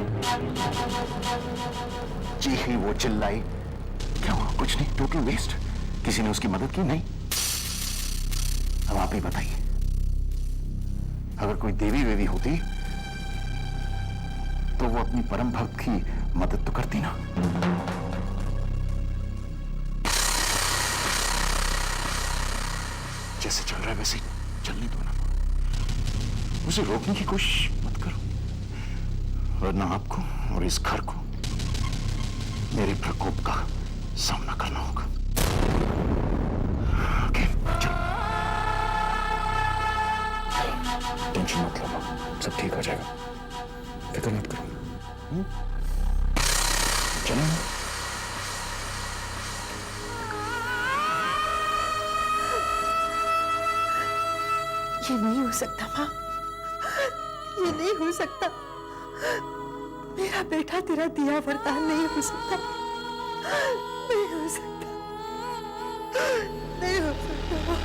जी ही वो चिल्लाई। क्या हुआ? कुछ नहीं, टोटल वेस्ट। किसी ने उसकी मदद की नहीं। अब आप ही बताइए, अगर कोई देवी वेवी होती तो वो अपनी परम भक्त की मदद तो करती ना। जैसे चल रहा है वैसे चलने दो ना, उसे रोकने की कोशिश मत करो, वरना आपको और इस घर को मेरे प्रकोप का सामना करना होगा। ओके, चलो। टेंशन मत लो, सब ठीक हो जाएगा, फिक्र मत करो। चलो। ये नहीं हो सकता माँ, ये नहीं हो सकता। मेरा बेटा तेरा दिया वरदान नहीं हो सकता, नहीं हो सकता, नहीं हो सकता।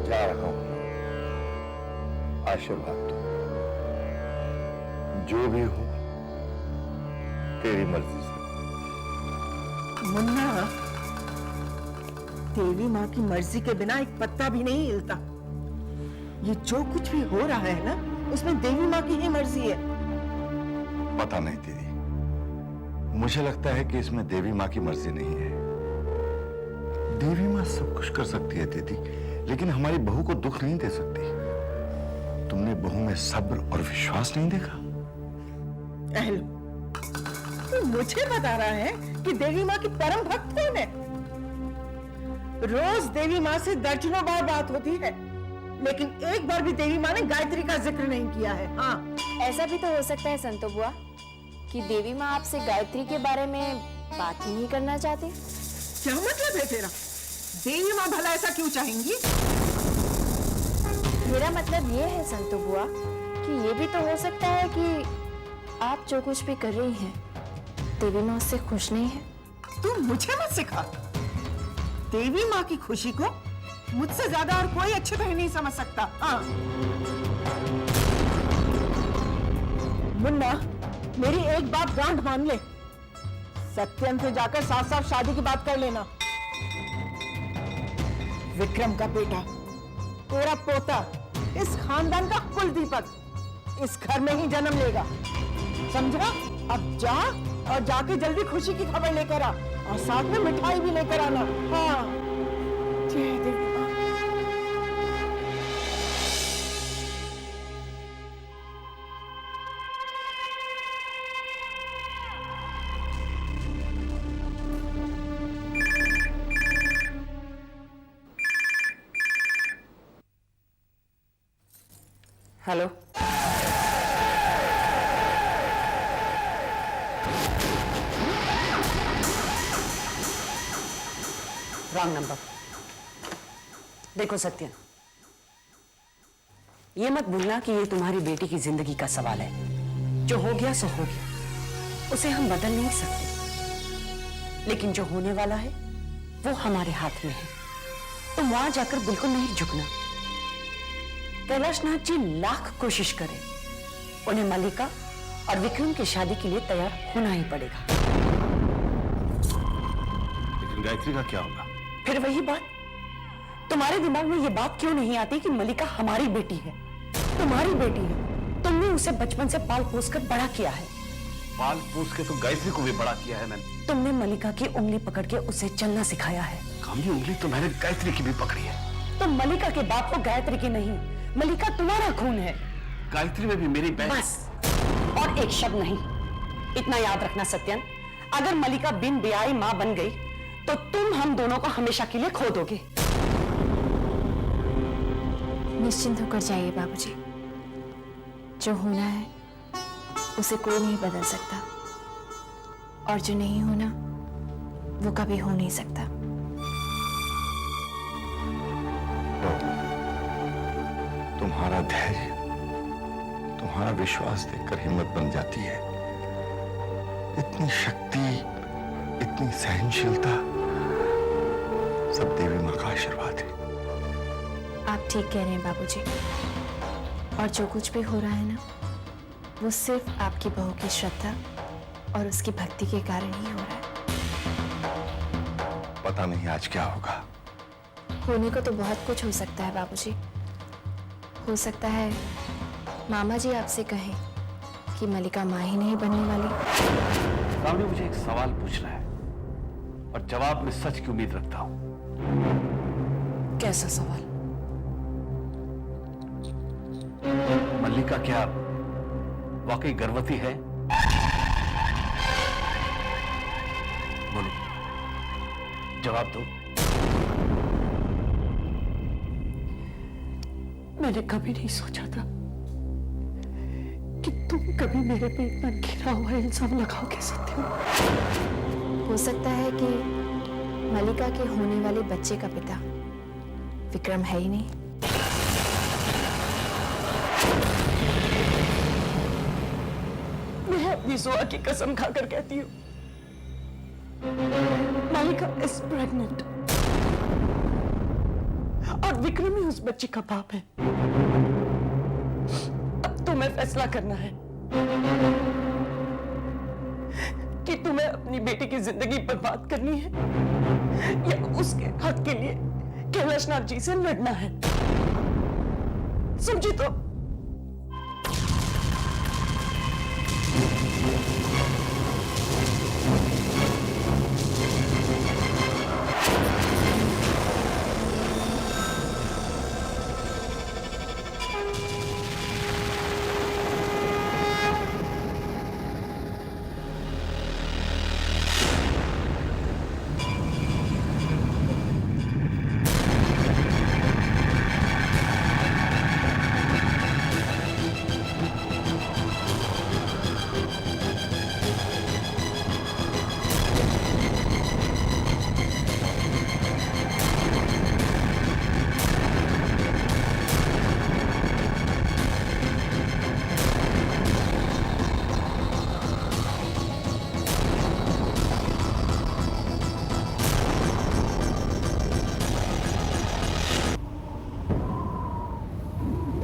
जा रहा हूं, आशीर्वाद दो। जो भी हो तेरी मर्जी से। मुन्ना, देवी माँ की मर्जी के बिना एक पत्ता भी नहीं हिलता। ये जो कुछ भी हो रहा है ना, उसमें देवी माँ की ही मर्जी है। पता नहीं दीदी, मुझे लगता है कि इसमें देवी माँ की मर्जी नहीं है। देवी माँ सब कुछ कर सकती है दीदी, लेकिन हमारी बहू को दुख नहीं दे सकती। तुमने बहू में सब्र और विश्वास नहीं देखा? अहलो, तू मुझे बता रहा है कि देवी माँ की परम भक्त कौन है? रोज देवी माँ से दर्जनों बार बात होती है, लेकिन एक बार भी देवी माँ ने गायत्री का जिक्र नहीं किया है। हाँ, ऐसा भी तो हो सकता है संतो बुआ कि देवी माँ आपसे गायत्री के बारे में बात ही नहीं करना चाहती। क्या मतलब है तेरा? देवी माँ भला ऐसा क्यों चाहेंगी? मेरा मतलब ये है संतो बुआ कि ये भी तो हो सकता है कि आप जो कुछ भी कर रही हैं, देवी माँ उससे खुश नहीं है। तू मुझे मत सिखा। देवी माँ की खुशी को मुझसे ज्यादा और कोई अच्छी तरह नहीं समझ सकता। हाँ। मुन्ना, मेरी एक बात गांठ मान ले, सत्यन से जाकर साफ साफ शादी की बात कर लेना। विक्रम का बेटा, तेरा पोता, इस खानदान का कुल दीपक इस घर में ही जन्म लेगा, समझा? अब जा और जाके जल्दी खुशी की खबर लेकर आ और साथ में मिठाई भी लेकर आना। हाँ, जय देवी माँ। Hello, wrong number. देखो सत्यन, ये मत भूलना कि ये तुम्हारी बेटी की जिंदगी का सवाल है। जो हो गया सो हो गया, उसे हम बदल नहीं सकते, लेकिन जो होने वाला है वो हमारे हाथ में है। तुम वहां जाकर बिल्कुल नहीं झुकना। कैलाशनाथ जी लाख कोशिश करें, उन्हें मल्लिका और विक्रम की शादी के लिए तैयार होना ही पड़ेगा। लेकिन गायत्री का क्या होगा? फिर वही बात, तुम्हारे दिमाग में ये बात क्यों नहीं आती कि मल्लिका हमारी बेटी है, तुम्हारी बेटी है। तुमने उसे बचपन से पाल पोस कर बड़ा किया है। पाल पोस के तो गायत्री को भी बड़ा किया है मैंने। तुमने मल्लिका की उंगली पकड़ के उसे चलना सिखाया है। कामनी, उंगली तो मैंने गायत्री की भी पकड़ी है। तो मल्लिका के बाप को गायत्री की नहीं, मल्लिका तुम्हारा खून है। गायत्री में भी मेरी बहन। बस, और एक शब्द नहीं। इतना याद रखना सत्यन, अगर मल्लिका बिन ब्याही मां बन गई तो तुम हम दोनों को हमेशा के लिए खो दोगे। निश्चिंत होकर जाइए बाबूजी, जो होना है उसे कोई नहीं बदल सकता, और जो नहीं होना वो कभी हो नहीं सकता। तुम्हारा धैर्य, तुम्हारा विश्वास देखकर हिम्मत बन जाती है। इतनी शक्ति, इतनी सहनशीलता, सब देवी माँ का आशीर्वाद है। आप ठीक कह रहे हैं बाबूजी, और जो कुछ भी हो रहा है ना, वो सिर्फ आपकी बहू की श्रद्धा और उसकी भक्ति के कारण ही हो रहा है। पता नहीं आज क्या होगा। होने को तो बहुत कुछ हो सकता है बाबूजी। हो सकता है मामा जी आपसे कहें कि मल्लिका माँ ही नहीं बनने वाली। कामनी, मुझे एक सवाल पूछना है और जवाब में सच की उम्मीद रखता हूं। कैसा सवाल? मल्लिका क्या वाकई गर्भवती है? बोलो, जवाब दो। मैंने कभी नहीं सोचा था कि तुम कभी मेरे पे इतना घिरा हुआ इल्जाम लगाओगे सत्यम। हो सकता है कि मल्लिका के होने वाले बच्चे का पिता विक्रम है ही नहीं। मैं अपनी सुआ की कसम खाकर कहती हूँ, मल्लिका इज प्रेग्नेंट और विक्रम ही उस बच्चे का बाप है। अब तुम्हें फैसला करना है कि तुम्हें अपनी बेटी की जिंदगी बर्बाद करनी है या उसके हक के लिए कैलाशनाथ जी से लड़ना है। समझी तो?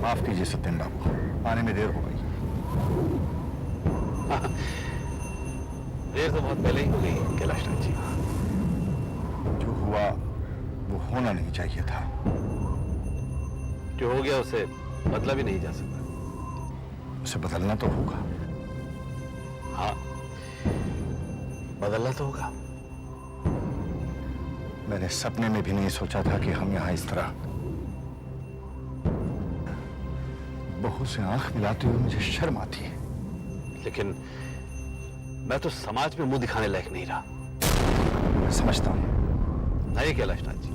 माफ कीजिए सत्यम बाबू, आने में देर हो गई। देर तो बहुत पहले ही हो गई कैलाश नाथ जी। जो हुआ वो होना नहीं चाहिए था। जो हो गया उसे बदला भी नहीं जा सकता। उसे बदलना तो होगा। हाँ, बदलना तो होगा। मैंने सपने में भी नहीं सोचा था कि हम यहाँ इस तरह बहू से आंख मिलाते हुए मुझे शर्म आती है। लेकिन मैं तो समाज में मुंह दिखाने लायक नहीं रहा। मैं समझता हूँ। नहीं कैलाश नाथ जी,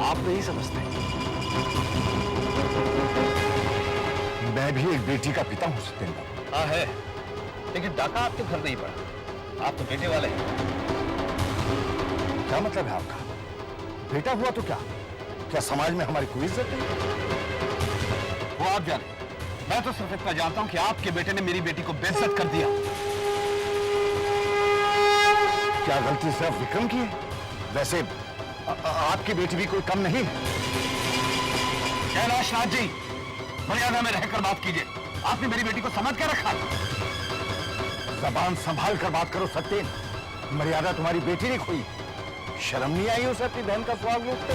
आप नहीं समझते। मैं भी एक बेटी का पिता हूं सत्येंद्र बाबू। हाँ है, लेकिन डाका आपके घर नहीं पड़ा। आप तो बेटे वाले हैं। क्या मतलब है आपका? बेटा हुआ तो क्या? क्या समाज में हमारी कोई इज्जत नहीं? वो आप जाने, मैं तो सिर्फ इतना जानता हूं कि आपके बेटे ने मेरी बेटी को बेइज्जत कर दिया। क्या गलती सिर्फ विक्रम की है? वैसे आपकी बेटी भी कोई कम नहीं है। कैलाश नाथ जी, मर्यादा में रहकर बात कीजिए। आपने मेरी बेटी को समझ के रखा। जबान संभाल कर बात करो सत्येन। मर्यादा तुम्हारी बेटी ने खोई। शर्म नहीं आई उसे अपनी बहन का सुहाग लूटते?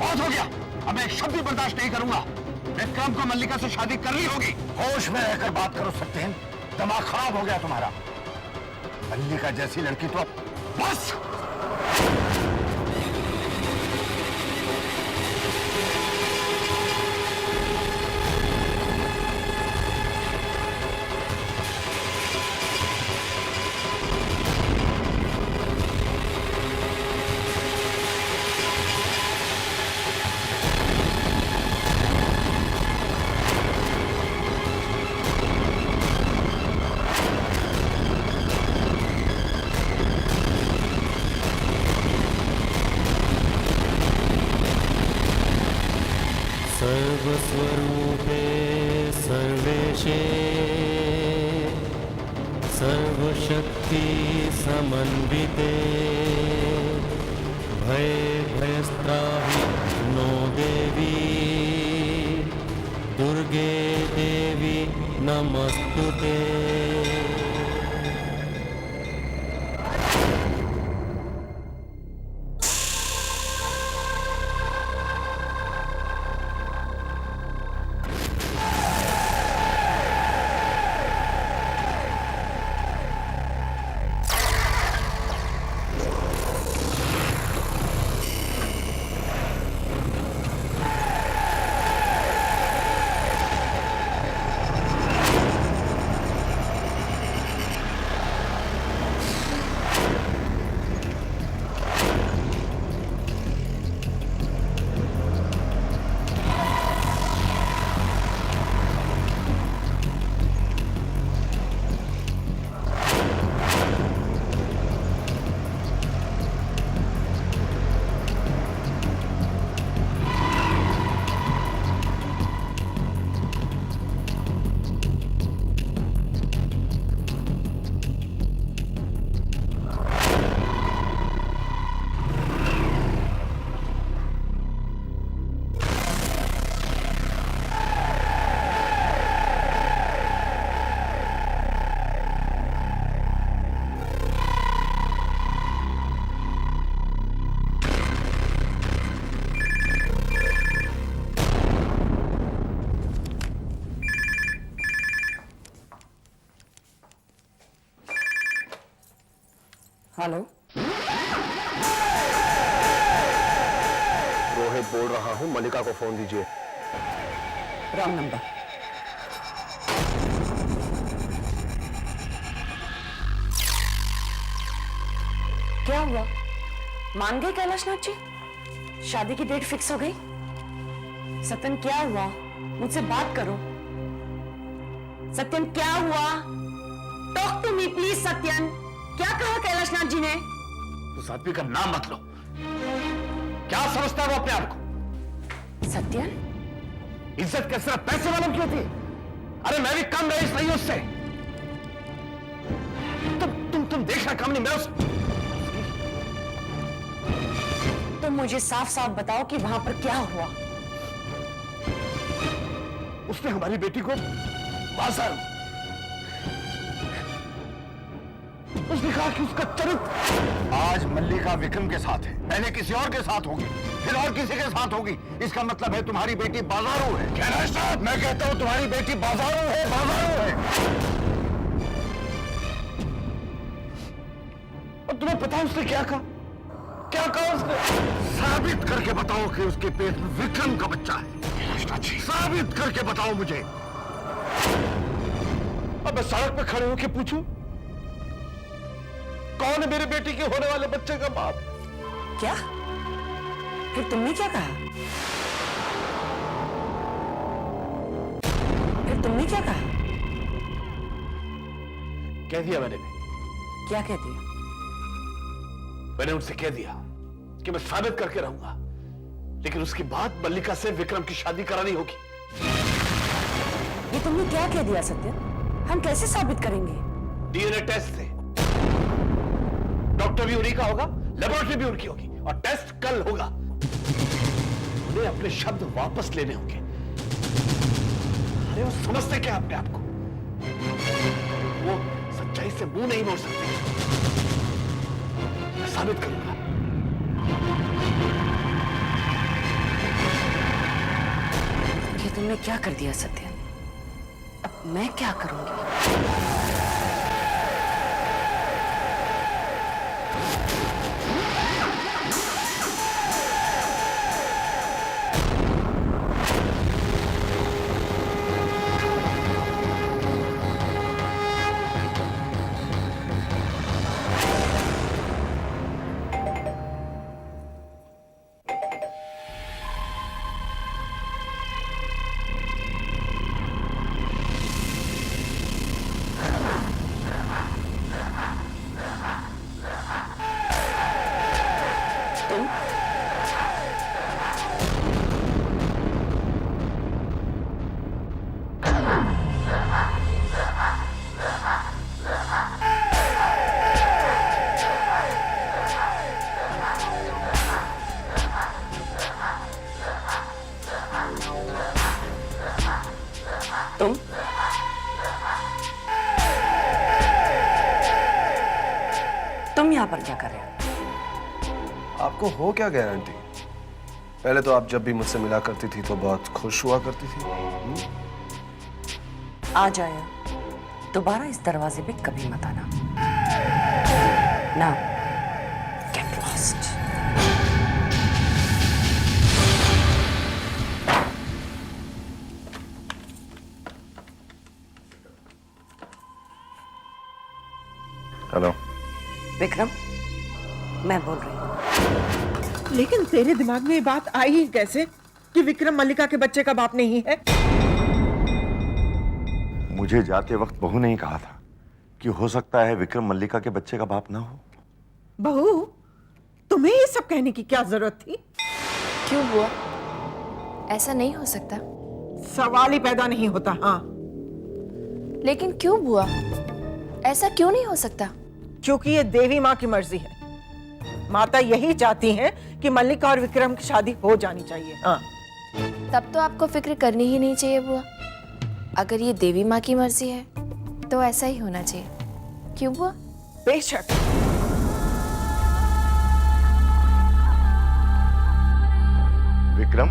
बहुत हो गया, अब मैं एक शब्द भी बर्दाश्त नहीं करूंगा। विक्रम को मल्लिका से शादी करनी होगी। होश में रहकर बात करो सत्येन। दिमाग खराब हो गया तुम्हारा। मल्लिका जैसी लड़की तो बस। सर्वस्वरूपे सर्वेशे सर्वशक्ति समन्विते भयस्त्राहि नो देवी दुर्गे देवी नमस्तुते। हेलो, रोहित बोल रहा हूँ, मल्लिका को फोन दीजिए। Wrong number. क्या हुआ? मान गए कैलाशनाथ जी? शादी की डेट फिक्स हो गई? सत्यन क्या हुआ? मुझसे बात करो। सत्यन क्या हुआ? Talk to me please. Satyan, क्या कहा कैलाशनाथ जी ने? उस आदमी का नाम मत लो। क्या समझता है वो अपने आप को? सत्यन, इज्जत के सिर्फ पैसे वालों की होती है। अरे मैं भी कम रईस नहीं उससे। तुम देखना कम नहीं मैं उस। तुम मुझे साफ साफ बताओ कि वहां पर क्या हुआ? उसने हमारी बेटी को बाजार, उसने कहा कि उसका चरित्र। आज मल्लिका विक्रम के साथ है, पहले किसी और के साथ होगी, फिर और किसी के साथ होगी। इसका मतलब है तुम्हारी बेटी बाजारू है। कैलाशनाथ, मैं कहता हूं तुम्हारी बेटी बाजारू है, बाजारू है। और तुम्हें पता है उसने क्या कहा? क्या कहा उसने? साबित करके बताओ कि उसके पेट में विक्रम का बच्चा है। साबित करके बताओ मुझे। अब मैं सड़क पे खड़े होकर पूछूं, कौन है मेरे बेटी के होने वाले बच्चे का बाप? क्या? फिर तुमने क्या कहा? कह दिया मैंने। क्या कह दिया? मैंने उनसे कह दिया कि मैं साबित करके रहूंगा, लेकिन उसके बाद मल्लिका से विक्रम की शादी करानी होगी। ये तुमने क्या कह दिया सत्यन? हम कैसे साबित करेंगे? डीएनए टेस्ट से। डॉक्टर भी उन्हीं का होगा, लेबोरेटरी भी उनकी होगी, और टेस्ट कल होगा। उन्हें अपने शब्द वापस लेने होंगे। अरे वो समझते क्या अपने आप को? वो सच्चाई से मुंह नहीं मोड़ सकते। मैं साबित करूंगा। ये तुमने क्या कर दिया सत्यन? अब मैं क्या करूंगी? तुम यहां पर क्या कर रहे हो? आपको हो क्या गारंटी? पहले तो आप जब भी मुझसे मिला करती थी तो बहुत खुश हुआ करती थी। आ जाया, दोबारा इस दरवाजे पे कभी मत आना। ना, गेट लॉस्ट। हेलो विक्रम, मैं बोल रही हूँ। लेकिन तेरे दिमाग में ये बात आई ही कैसे कि विक्रम मल्लिका के बच्चे का बाप नहीं है? मुझे जाते वक्त बहू ने ही कहा था कि हो सकता है विक्रम मल्लिका के बच्चे का बाप ना हो। बहू, तुम्हें ये सब कहने की क्या जरूरत थी? क्यों बुआ? ऐसा नहीं हो सकता। सवाल ही पैदा नहीं होता। हाँ, लेकिन क्यों बुआ? ऐसा क्यों नहीं हो सकता? क्योंकि ये देवी माँ की मर्जी है। माता यही चाहती हैं कि मल्लिका और विक्रम की शादी हो जानी चाहिए। हाँ, तब तो आपको फिक्र करनी ही नहीं चाहिए बुआ। अगर ये देवी माँ की मर्जी है तो ऐसा ही होना चाहिए। क्यों बुआ? बेशक। विक्रम,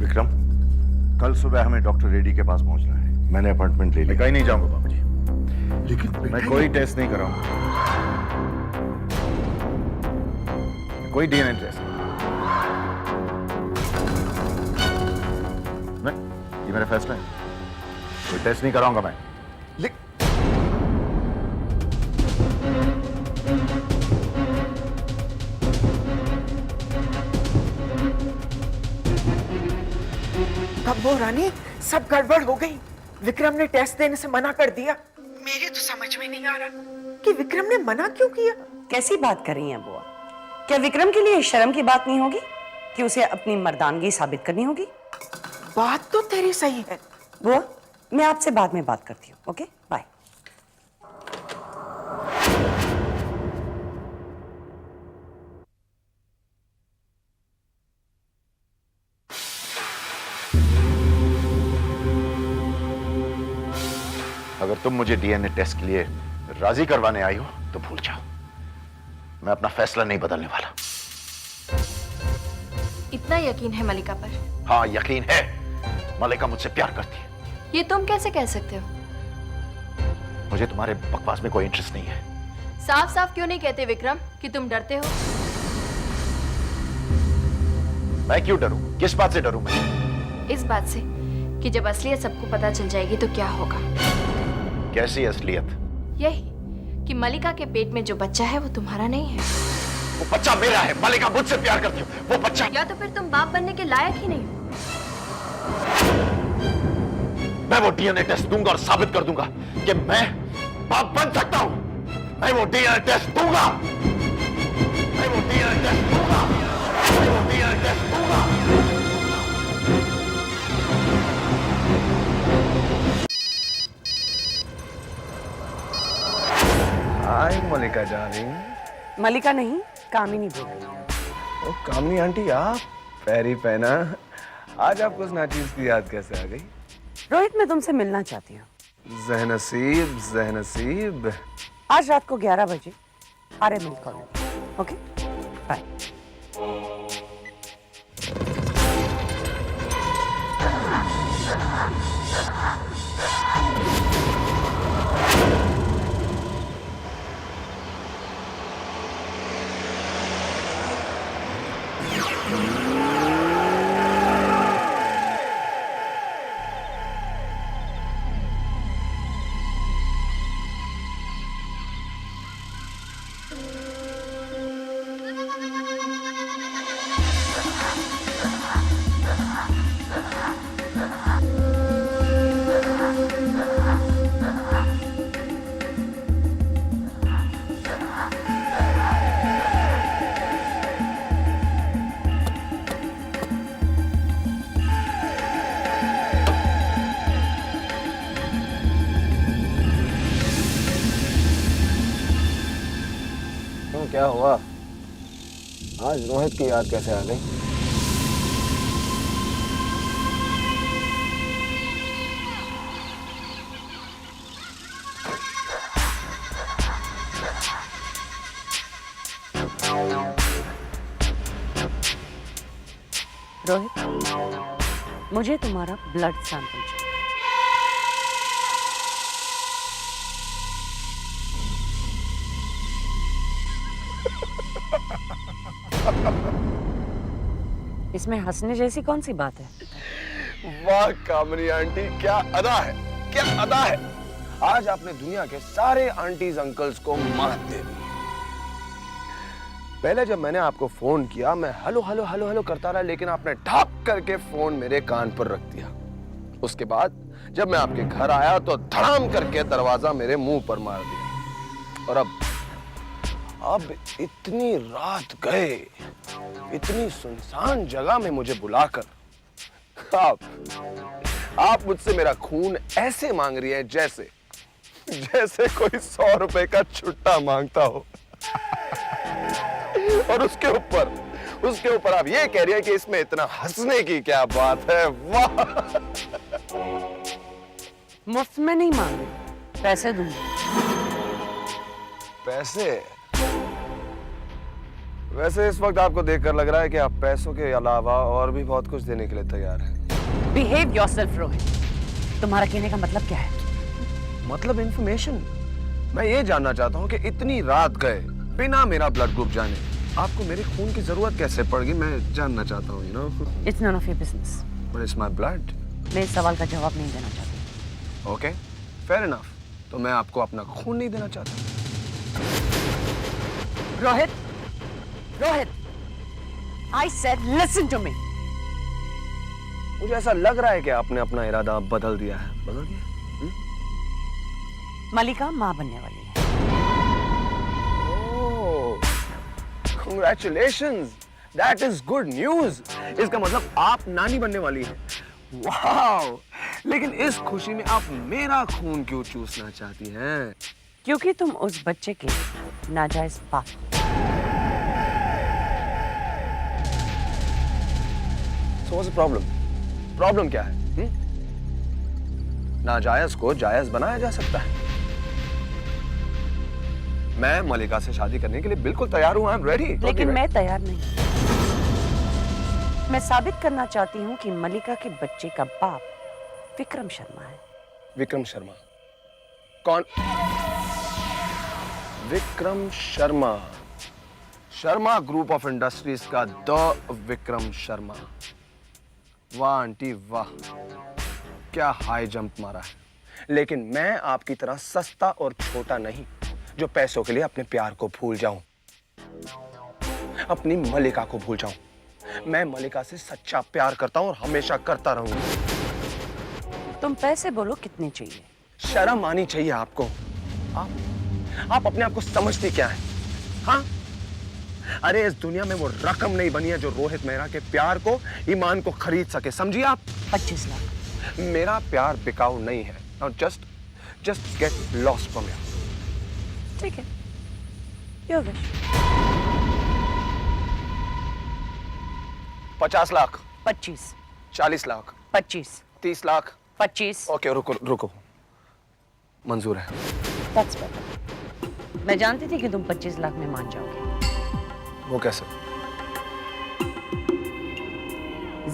विक्रम, कल सुबह हमें डॉक्टर रेड्डी के पास पहुंचना है। मैंने अपॉइंटमेंट ले ली। मैं कहीं नहीं जाऊंगा बाबूजी। लेकिन मैं कोई टेस्ट नहीं कराऊंगा, कोई डीएनए टेस्ट नहीं। ये मेरा फैसला है, कोई टेस्ट नहीं कराऊंगा मैं। तब्बो रानी, सब गड़बड़ हो गई। विक्रम ने टेस्ट देने से मना कर दिया। मेरे तो समझ में नहीं आ रहा कि विक्रम ने मना क्यों किया। कैसी बात कर रही हैं बुआ? क्या विक्रम के लिए शर्म की बात नहीं होगी कि उसे अपनी मर्दानगी साबित करनी होगी? बात तो तेरी सही है बुआ, मैं आपसे बाद में बात करती हूँ। Okay, bye. अगर तुम मुझे डीएनए टेस्ट के लिए राजी करवाने आई हो तो भूल जाओ, मैं अपना फैसला नहीं बदलने वाला। इतना यकीन है मलिका पर? हाँ, यकीन है। मलिका मुझसे प्यार करती है। ये तुम कैसे कह सकते हो? मुझे तुम्हारे बकवास में कोई इंटरेस्ट नहीं है। साफ साफ क्यों नहीं कहते विक्रम कि तुम डरते हो? मैं क्यों डरूं? किस बात से डरूं मैं? इस बात से कि जब असलियत सबको पता चल जाएगी तो क्या होगा। कैसी असलियत? यही कि मलिका के पेट में जो बच्चा है वो तुम्हारा नहीं है। वो बच्चा मेरा है। मलिका मुझसे प्यार करती है, वो बच्चा। या तो फिर तुम बाप बनने के लायक ही नहीं हो। मैं वो डीएनए टेस्ट दूंगा और साबित कर दूंगा कि मैं बाप बन सकता हूं। मैं वो डीएनए टेस्ट दूंगा। मैं वो डीएनए टेस्ट दूंगा। मैं वो डीएनए टेस्ट दूंगा। हाय मलिका डार्लिंग। मलिका नहीं, कामिनी बोल रही है। ओ कामिनी आंटी, आप पैरी पहना। आज आपको उस नाचीज की याद कैसे आ गई? रोहित, मैं तुमसे मिलना चाहती हूँ। ज़हनसीब, ज़हनसीब। आज रात को 11 बजे आर्य मिल कॉलोनी। Okay, bye. क्या हुआ? आज रोहित की याद कैसे आ गई? रोहित, मुझे तुम्हारा ब्लड सैंपल चाहिए। इसमें हंसने जैसी कौन सी बात है? वाह कामिनी आंटी, क्या अदा है, क्या अदा है। आज आपने दुनिया के सारे आंटीज अंकल्स को मात दे दी। पहले जब मैंने आपको फोन किया मैं हेलो हेलो हेलो हेलो करता रहा, लेकिन आपने ढाक करके फोन मेरे कान पर रख दिया। उसके बाद जब मैं आपके घर आया तो धड़ाम करके दरवाजा मेरे मुंह पर मार दिया। और अब इतनी रात गए, इतनी सुनसान जगह में मुझे बुलाकर आप मुझसे मेरा खून ऐसे मांग रही है जैसे कोई 100 रुपए का छुट्टा मांगता हो। और उसके ऊपर आप ये कह रही है कि इसमें इतना हंसने की क्या बात है। वाह! मुफ्त में नहीं मांग रही, पैसे दूंगी। पैसे? वैसे इस वक्त आपको देखकर लग रहा है कि आप पैसों के अलावा और भी बहुत कुछ देने के लिए तैयार हैं। Behave yourself Rohit. तुम्हारा कहने का मतलब क्या है? मतलब इंफॉर्मेशन। मैं ये जानना चाहता हूँ कि इतनी रात गए बिना मेरा ब्लड ग्रुप जाने आपको मेरे खून की जरूरत कैसे पड़ गई, मैं जानना चाहता हूँ, you know. It's none of your business. But it's my blood. मैं इस सवाल का जवाब नहीं देना चाहती। Okay, fair enough. तो मैं आपको अपना खून नहीं देना चाहता। Rohit, Rohit, I said listen to me. मुझे ऐसा लग रहा है कि आपने अपना इरादा बदल दिया है। बदल दिया? मलिका माँ बनने वाली है। Congratulations! That is good news. इसका मतलब आप नानी बनने वाली हैं। वाओ! लेकिन इस खुशी में आप मेरा खून क्यों चूसना चाहती हैं? क्योंकि तुम उस बच्चे के नाजायज बाप। So what's the problem? Problem क्या है? नाजायज को जायज बनाया जा सकता है। मैं मलिका से शादी करने के लिए बिल्कुल तैयार हूं। I am ready. लेकिन मैं तैयार नहीं। मैं साबित करना चाहती हूँ कि मलिका के बच्चे का बाप विक्रम शर्मा है। विक्रम शर्मा? कौन? Vikram Sharma, Sharma group of industries का द विक्रम शर्मा। वाह आंटी वाह, क्या हाई जंप मारा है। लेकिन मैं आपकी तरह सस्ता और छोटा नहीं जो पैसों के लिए अपने प्यार को भूल जाऊं, अपनी मलिका को भूल जाऊं। मैं मलिका से सच्चा प्यार करता हूं और हमेशा करता रहूंगा। तुम पैसे बोलो कितने चाहिए? शर्म आनी चाहिए आपको। आप अपने आप को समझती क्या है? हाँ, अरे इस दुनिया में वो रकम नहीं बनी है जो रोहित मेहरा के प्यार को, ईमान को खरीद सके। समझिए आप? 25 लाख। मेरा प्यार बिकाऊ नहीं है। Now just get lost from here. ठीक है, your wish. 50 lakh. 25। 40 lakh. 25। 30 lakh. 25। Okay, रुको, मंजूर है। That's better। मैं जानती थी कि तुम 25 लाख में मान जाओगे। वो कैसे?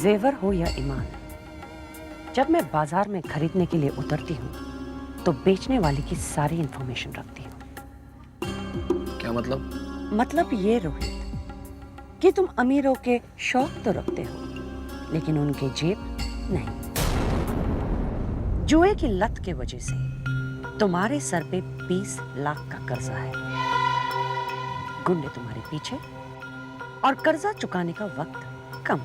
जेवर हो या ईमान, जब मैं बाजार में खरीदने के लिए उतरती हूँ तो बेचने वाले की सारी इंफॉर्मेशन रखती हूँ। क्या मतलब? मतलब ये रोहित कि तुम अमीरों के शौक तो रखते हो लेकिन उनके जेब नहीं। जुए की लत के वजह से तुम्हारे सर पे 20 लाख का कर्जा है। गुंडे तुम्हारे पीछे और कर्जा चुकाने का वक्त कम।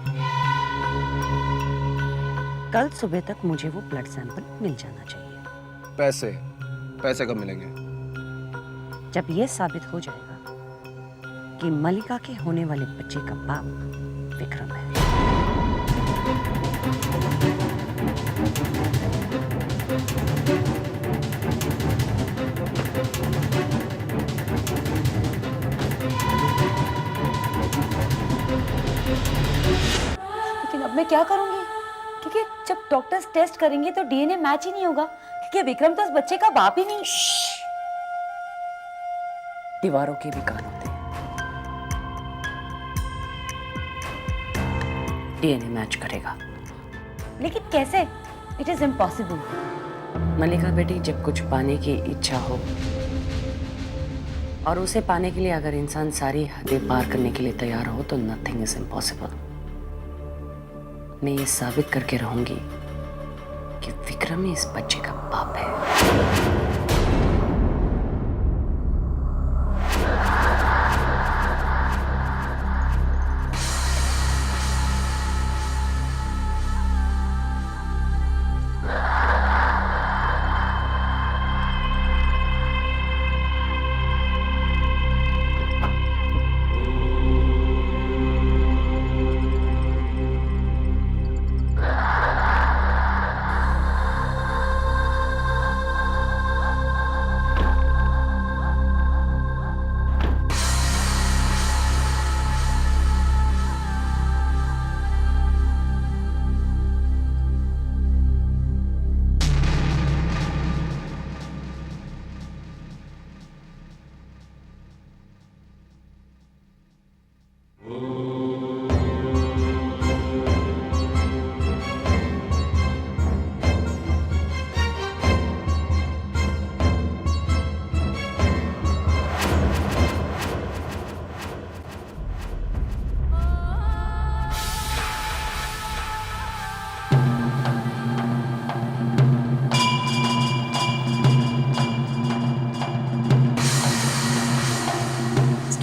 कल सुबह तक मुझे वो ब्लड सैंपल मिल जाना चाहिए। पैसे कब मिलेंगे? जब यह साबित हो जाएगा कि मलिका के होने वाले बच्चे का बाप विक्रम है। लेकिन अब मैं क्या करूंगी? क्योंकि जब डॉक्टर्स टेस्ट करेंगे तो डीएनए मैच ही नहीं होगा, क्योंकि विक्रम तो उस बच्चे का बाप ही नहीं। दीवारों के भी कान होते हैं। डीएनए मैच करेगा। लेकिन कैसे? It is impossible. मलिका बेटी, जब कुछ पाने की इच्छा हो और उसे पाने के लिए अगर इंसान सारी हदें पार करने के लिए तैयार हो तो नथिंग इज इम्पॉसिबल। मैं ये साबित करके रहूंगी कि विक्रम ही इस बच्चे का बाप है।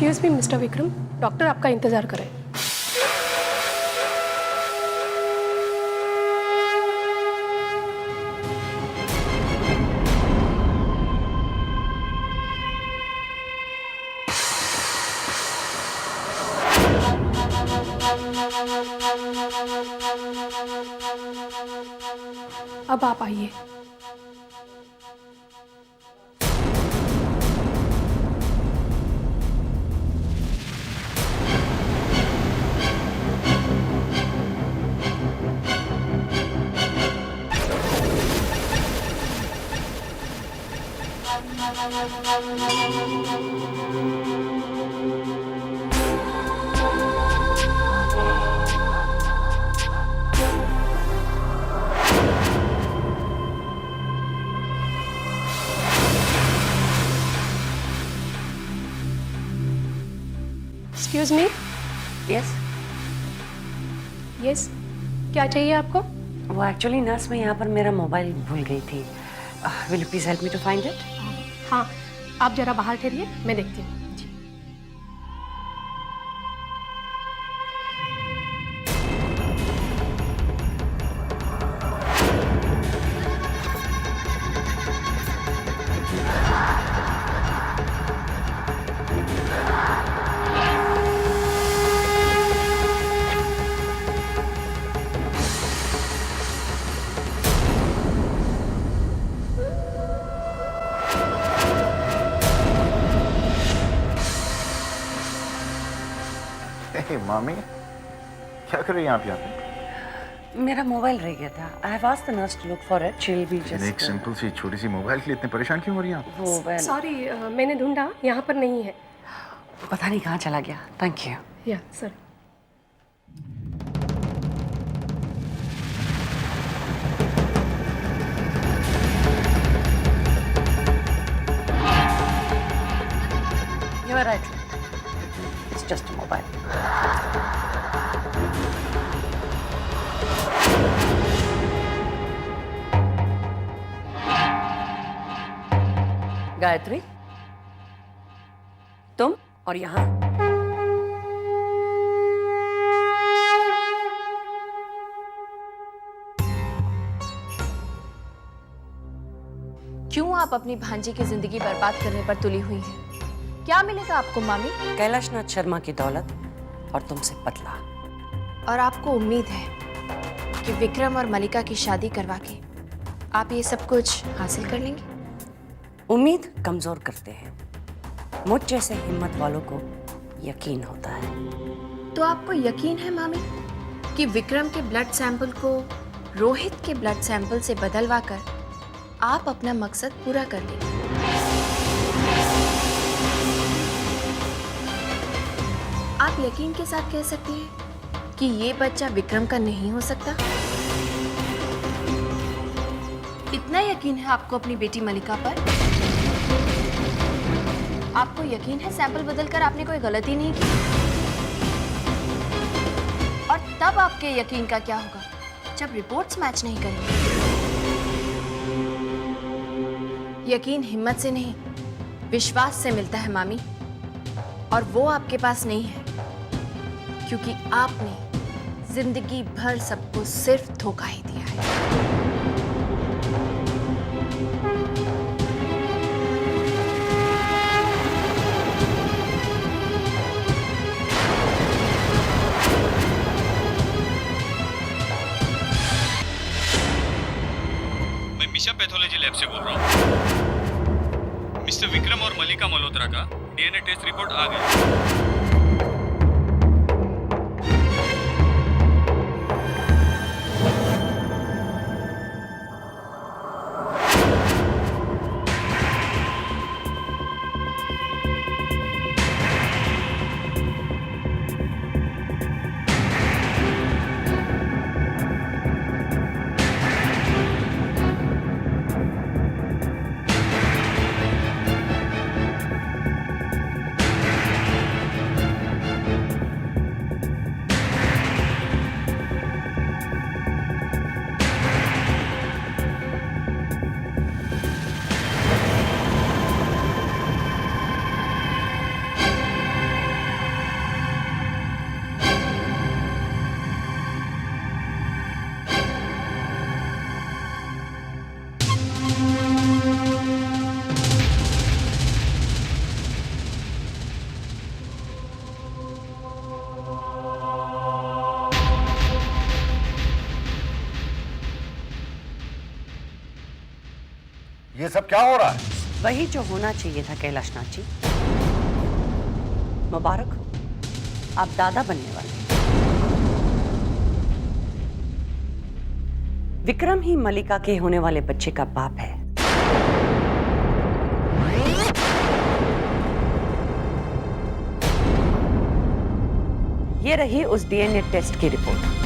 Excuse me mister Vikram, doctor आपका इंतजार करें। अब आप आइए। Excuse me. यस यस, क्या चाहिए आपको? वो एक्चुअली नर्स, मैं यहाँ पर मेरा मोबाइल भूल गई थी। Will you please help me to find it? हाँ, आप जरा बाहर ठहरिए, मैं देखती हूँ। हे मामी, क्या कर रही हैं आप यहाँ पे? मेरा मोबाइल रह गया था। I have asked the nurse to look for it. She will be एक जस्ट सिंपल सी छोटी सी मोबाइल के लिए इतने परेशान क्यों हो रही हैं आप? वो well, सॉरी, मैंने ढूंढा, यहाँ पर नहीं है। पता नहीं कहाँ चला गया। Thank you. Yeah sir. You are right. It's just a mobile. Gayatri, तुम और यहाँ क्यों आप अपनी भांजी की जिंदगी बर्बाद करने पर तुली हुई हैं? क्या मिलेगा आपको मामी? कैलाशनाथ शर्मा की दौलत और तुमसे बदला। और आपको उम्मीद है कि विक्रम और मलिका की शादी करवा के आप ये सब कुछ हासिल कर लेंगे? उम्मीद कमजोर करते हैं, मुझ जैसे हिम्मत वालों को यकीन होता है। तो आपको यकीन है मामी कि विक्रम के ब्लड सैंपल को रोहित के ब्लड सैंपल से बदलवा कर आप अपना मकसद पूरा कर लेंगे? आप यकीन के साथ कह सकती हैं कि ये बच्चा विक्रम का नहीं हो सकता? इतना यकीन है आपको अपनी बेटी मलिका पर? आपको यकीन है सैंपल बदलकर आपने कोई गलती नहीं की? और तब आपके यकीन का क्या होगा जब रिपोर्ट्स मैच नहीं करेंगे? यकीन हिम्मत से नहीं, विश्वास से मिलता है मामी, और वो आपके पास नहीं है क्योंकि आपने जिंदगी भर सबको सिर्फ धोखा ही दिया है। मैं मिशा पैथोलॉजी लैब से बोल रहा हूँ। मिस्टर विक्रम और मलिका मल्होत्रा का डीएनए टेस्ट रिपोर्ट आ गया। ये सब क्या हो रहा है? वही जो होना चाहिए था कैलाशनाथ जी। मुबारक हो, आप दादा बनने वाले। विक्रम ही मलिका के होने वाले बच्चे का बाप है। ये रही उस डीएनए टेस्ट की रिपोर्ट।